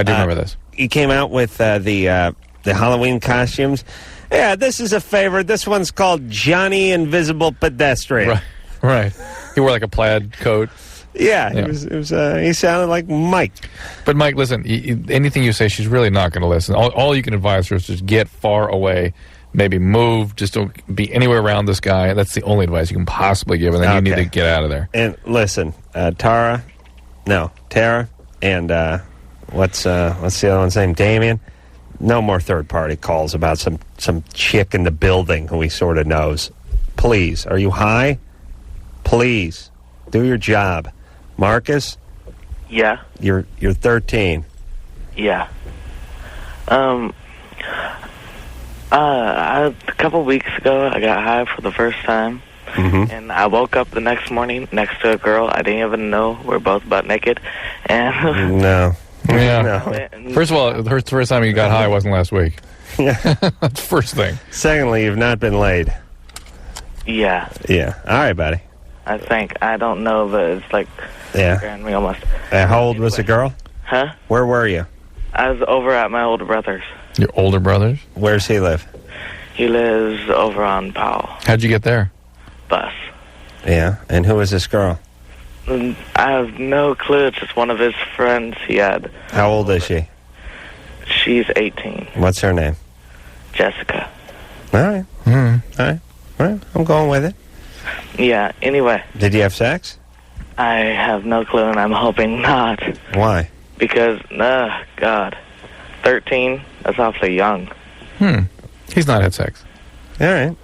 do remember this. He came out with the Halloween costumes. Yeah, this is a favorite. This one's called Johnny Invisible Pedestrian. Right. He wore like a plaid coat. Yeah. He sounded like Mike. But Mike, listen, anything you say, she's really not going to listen. All you can advise her is just get far away. Maybe move. Just don't be anywhere around this guy. That's the only advice you can possibly give, and then you need to get out of there. And listen, Tara, and what's the other one's name? Damien. No more third-party calls about some chick in the building who he sort of knows. Please, are you high? Please, do your job. Marcus? Yeah. You're 13. Yeah. A couple weeks ago, I got high for the first time. Mm-hmm. And I woke up the next morning next to a girl I didn't even know. We're both butt naked. And no. Yeah. No. First of all, the first time you got high wasn't last week. Yeah. That's the first thing. Secondly, you've not been laid. Yeah. Yeah. All right, buddy. I think. I don't know, but it's like... Yeah. scaring me almost. How old was the girl? Huh? Where were you? I was over at my older brother's. Your older brothers? Where's he live? He lives over on Powell. How'd you get there? Bus. Yeah. And who is this girl? I have no clue. It's just one of his friends he had. How old is she? She's 18. What's her name? Jessica. All right. Mm-hmm. All right. I'm going with it. Yeah, anyway. Did you have sex? I have no clue, and I'm hoping not. Why? Because, God. 13? That's awfully young. He's not had sex. All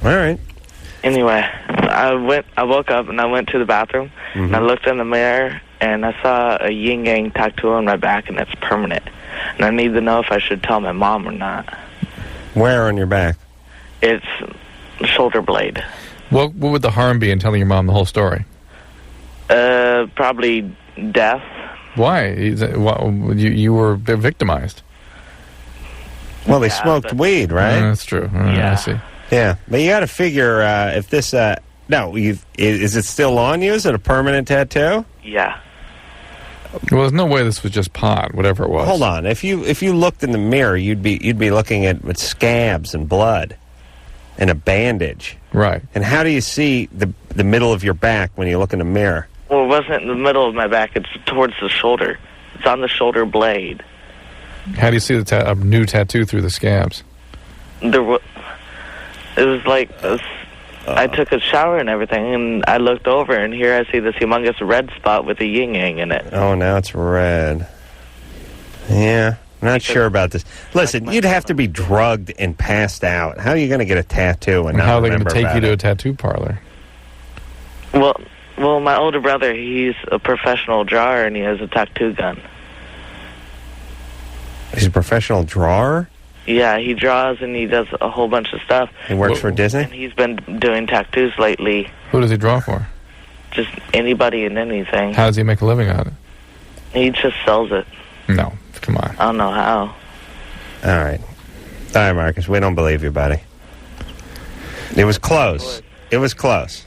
right. Anyway, I woke up and I went to the bathroom and I looked in the mirror and I saw a yin yang tattoo on my back and it's permanent. And I need to know if I should tell my mom or not. Where on your back? It's shoulder blade. What would the harm be in telling your mom the whole story? Probably death. Why? You were victimized. Well, they smoked weed, right? That's true. I see. Yeah, but you got to figure if this. Is it still on you? Is it a permanent tattoo? Yeah. Well, there's no way this was just pot, whatever it was. Hold on. If you looked in the mirror, you'd be looking at scabs and blood and a bandage. Right. And how do you see the middle of your back when you look in the mirror? Well, it wasn't in the middle of my back. It's towards the shoulder. It's on the shoulder blade. How do you see a new tattoo through the scabs? It was like I took a shower and everything, and I looked over, and here I see this humongous red spot with a yin-yang in it. Oh, now it's red. Yeah, I'm not sure about this. Listen, you'd have to be drugged and passed out. How are you going to get a tattoo and not how are they going remember to take about you to it? a tattoo parlor? Well, my older brother, he's a professional drawer, and he has a tattoo gun. He's a professional drawer? Yeah, he draws and he does a whole bunch of stuff. He works for Disney? And he's been doing tattoos lately. Who does he draw for? Just anybody and anything. How does he make a living on it? He just sells it. No, come on. I don't know how. All right, Marcus, we don't believe you, buddy. It was close. It was close.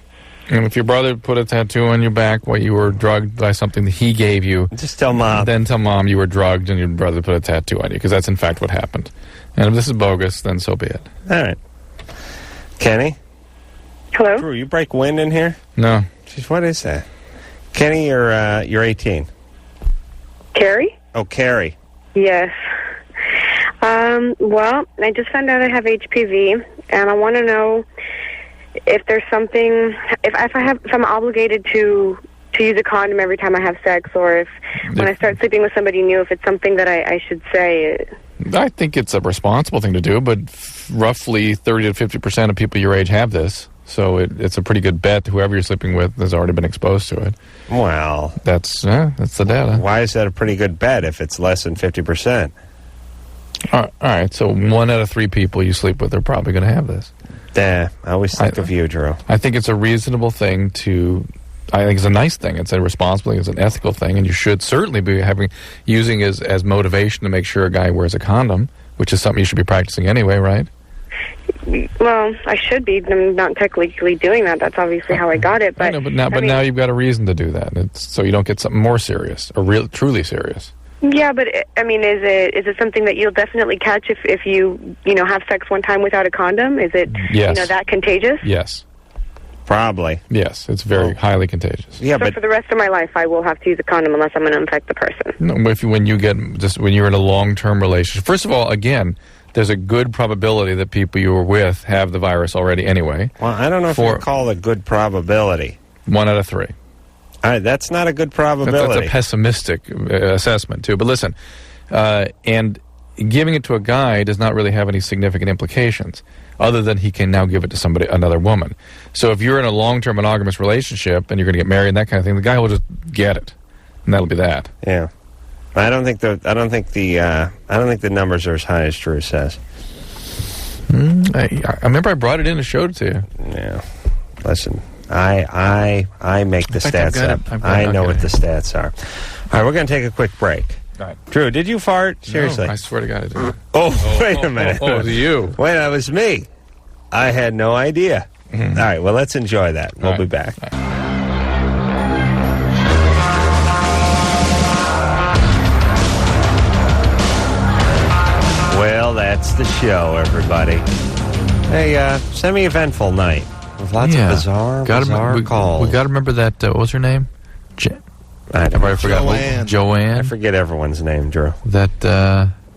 And if your brother put a tattoo on your back while you were drugged by something that he gave you... Just tell Mom. Then tell Mom you were drugged and your brother put a tattoo on you, because that's in fact what happened. And if this is bogus, then so be it. All right. Kenny? Hello? Drew, you break wind in here? No. Jeez, what is that? Kenny, you're 18. Carrie? Oh, Carrie. Yes. Well, I just found out I have HPV, and I want to know if there's something, if I'm obligated to use a condom every time I have sex, or if when I start sleeping with somebody new, if it's something that I should say. I think it's a responsible thing to do, but roughly 30 to 50% of people your age have this. So it's a pretty good bet that whoever you're sleeping with has already been exposed to it. Well, that's the data. Why is that a pretty good bet if it's less than 50%? All right, so 1 out of 3 people you sleep with are probably going to have this. I always think of you, Drew. I think it's a reasonable thing to... I think it's a nice thing. It's a responsible thing. It's an ethical thing, and you should certainly be using as motivation to make sure a guy wears a condom, which is something you should be practicing anyway, right? Well, I should be. I'm not technically doing that. That's obviously how I got it. But, now you've got a reason to do that. So you don't get something more serious or truly serious. Yeah, but I mean, is it something that you'll definitely catch if you have sex one time without a condom? Is it that contagious? Yes. Probably. Yes, it's very highly contagious. Yeah, so for the rest of my life, I will have to use a condom unless I'm going to infect the person. No, when you're in a long-term relationship. First of all, again, there's a good probability that people you were with have the virus already anyway. Well, I don't know if you call it a good probability. 1 out of 3. That's not a good probability. That's a pessimistic assessment, too. But listen, and giving it to a guy does not really have any significant implications, other than he can now give it to another woman. So if you're in a long-term monogamous relationship and you're going to get married and that kind of thing, the guy will just get it, and that'll be that. Yeah, I don't think the numbers are as high as Drew says. I remember I brought it in and showed it to you. Yeah, listen, I make the stats up. I know what the stats are. All right, we're going to take a quick break. All right. Drew, did you fart? Seriously? No, I swear to God I did. Wait a minute. It was you. Wait, that was me. I had no idea. All right, well, let's enjoy that. We'll be back. Well, that's the show, everybody. Hey, semi-eventful night with lots of bizarre calls. We got to remember that, what was her name? I forgot. Joanne. I forget everyone's name, Drew. That,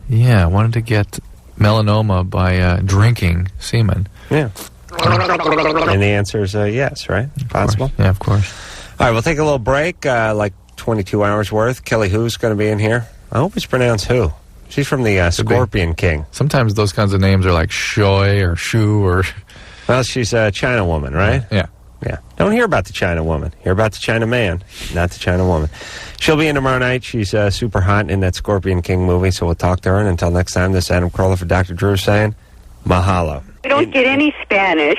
wanted to get melanoma by drinking semen. Yeah. And the answer is yes, right? Possible? Yeah, of course. All right, we'll take a little break, like 22 hours worth. Kelly Who's going to be in here. I always pronounce Who. She's from the Scorpion King. Sometimes those kinds of names are like Shoy or Shu or... Well, she's a China woman, right? Yeah. Yeah. Don't hear about the China woman. Hear about the China man, not the China woman. She'll be in tomorrow night. She's super hot in that Scorpion King movie, so we'll talk to her. And until next time, this is Adam Carolla for Dr. Drew saying, mahalo. I don't get any Spanish.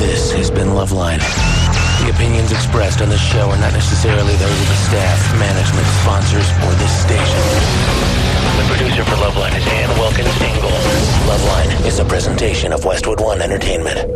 This has been Loveline. The opinions expressed on this show are not necessarily those of the staff, management, sponsors, or this station. The producer for Loveline is Ann Wilkins Engel. Loveline is a presentation of Westwood One Entertainment.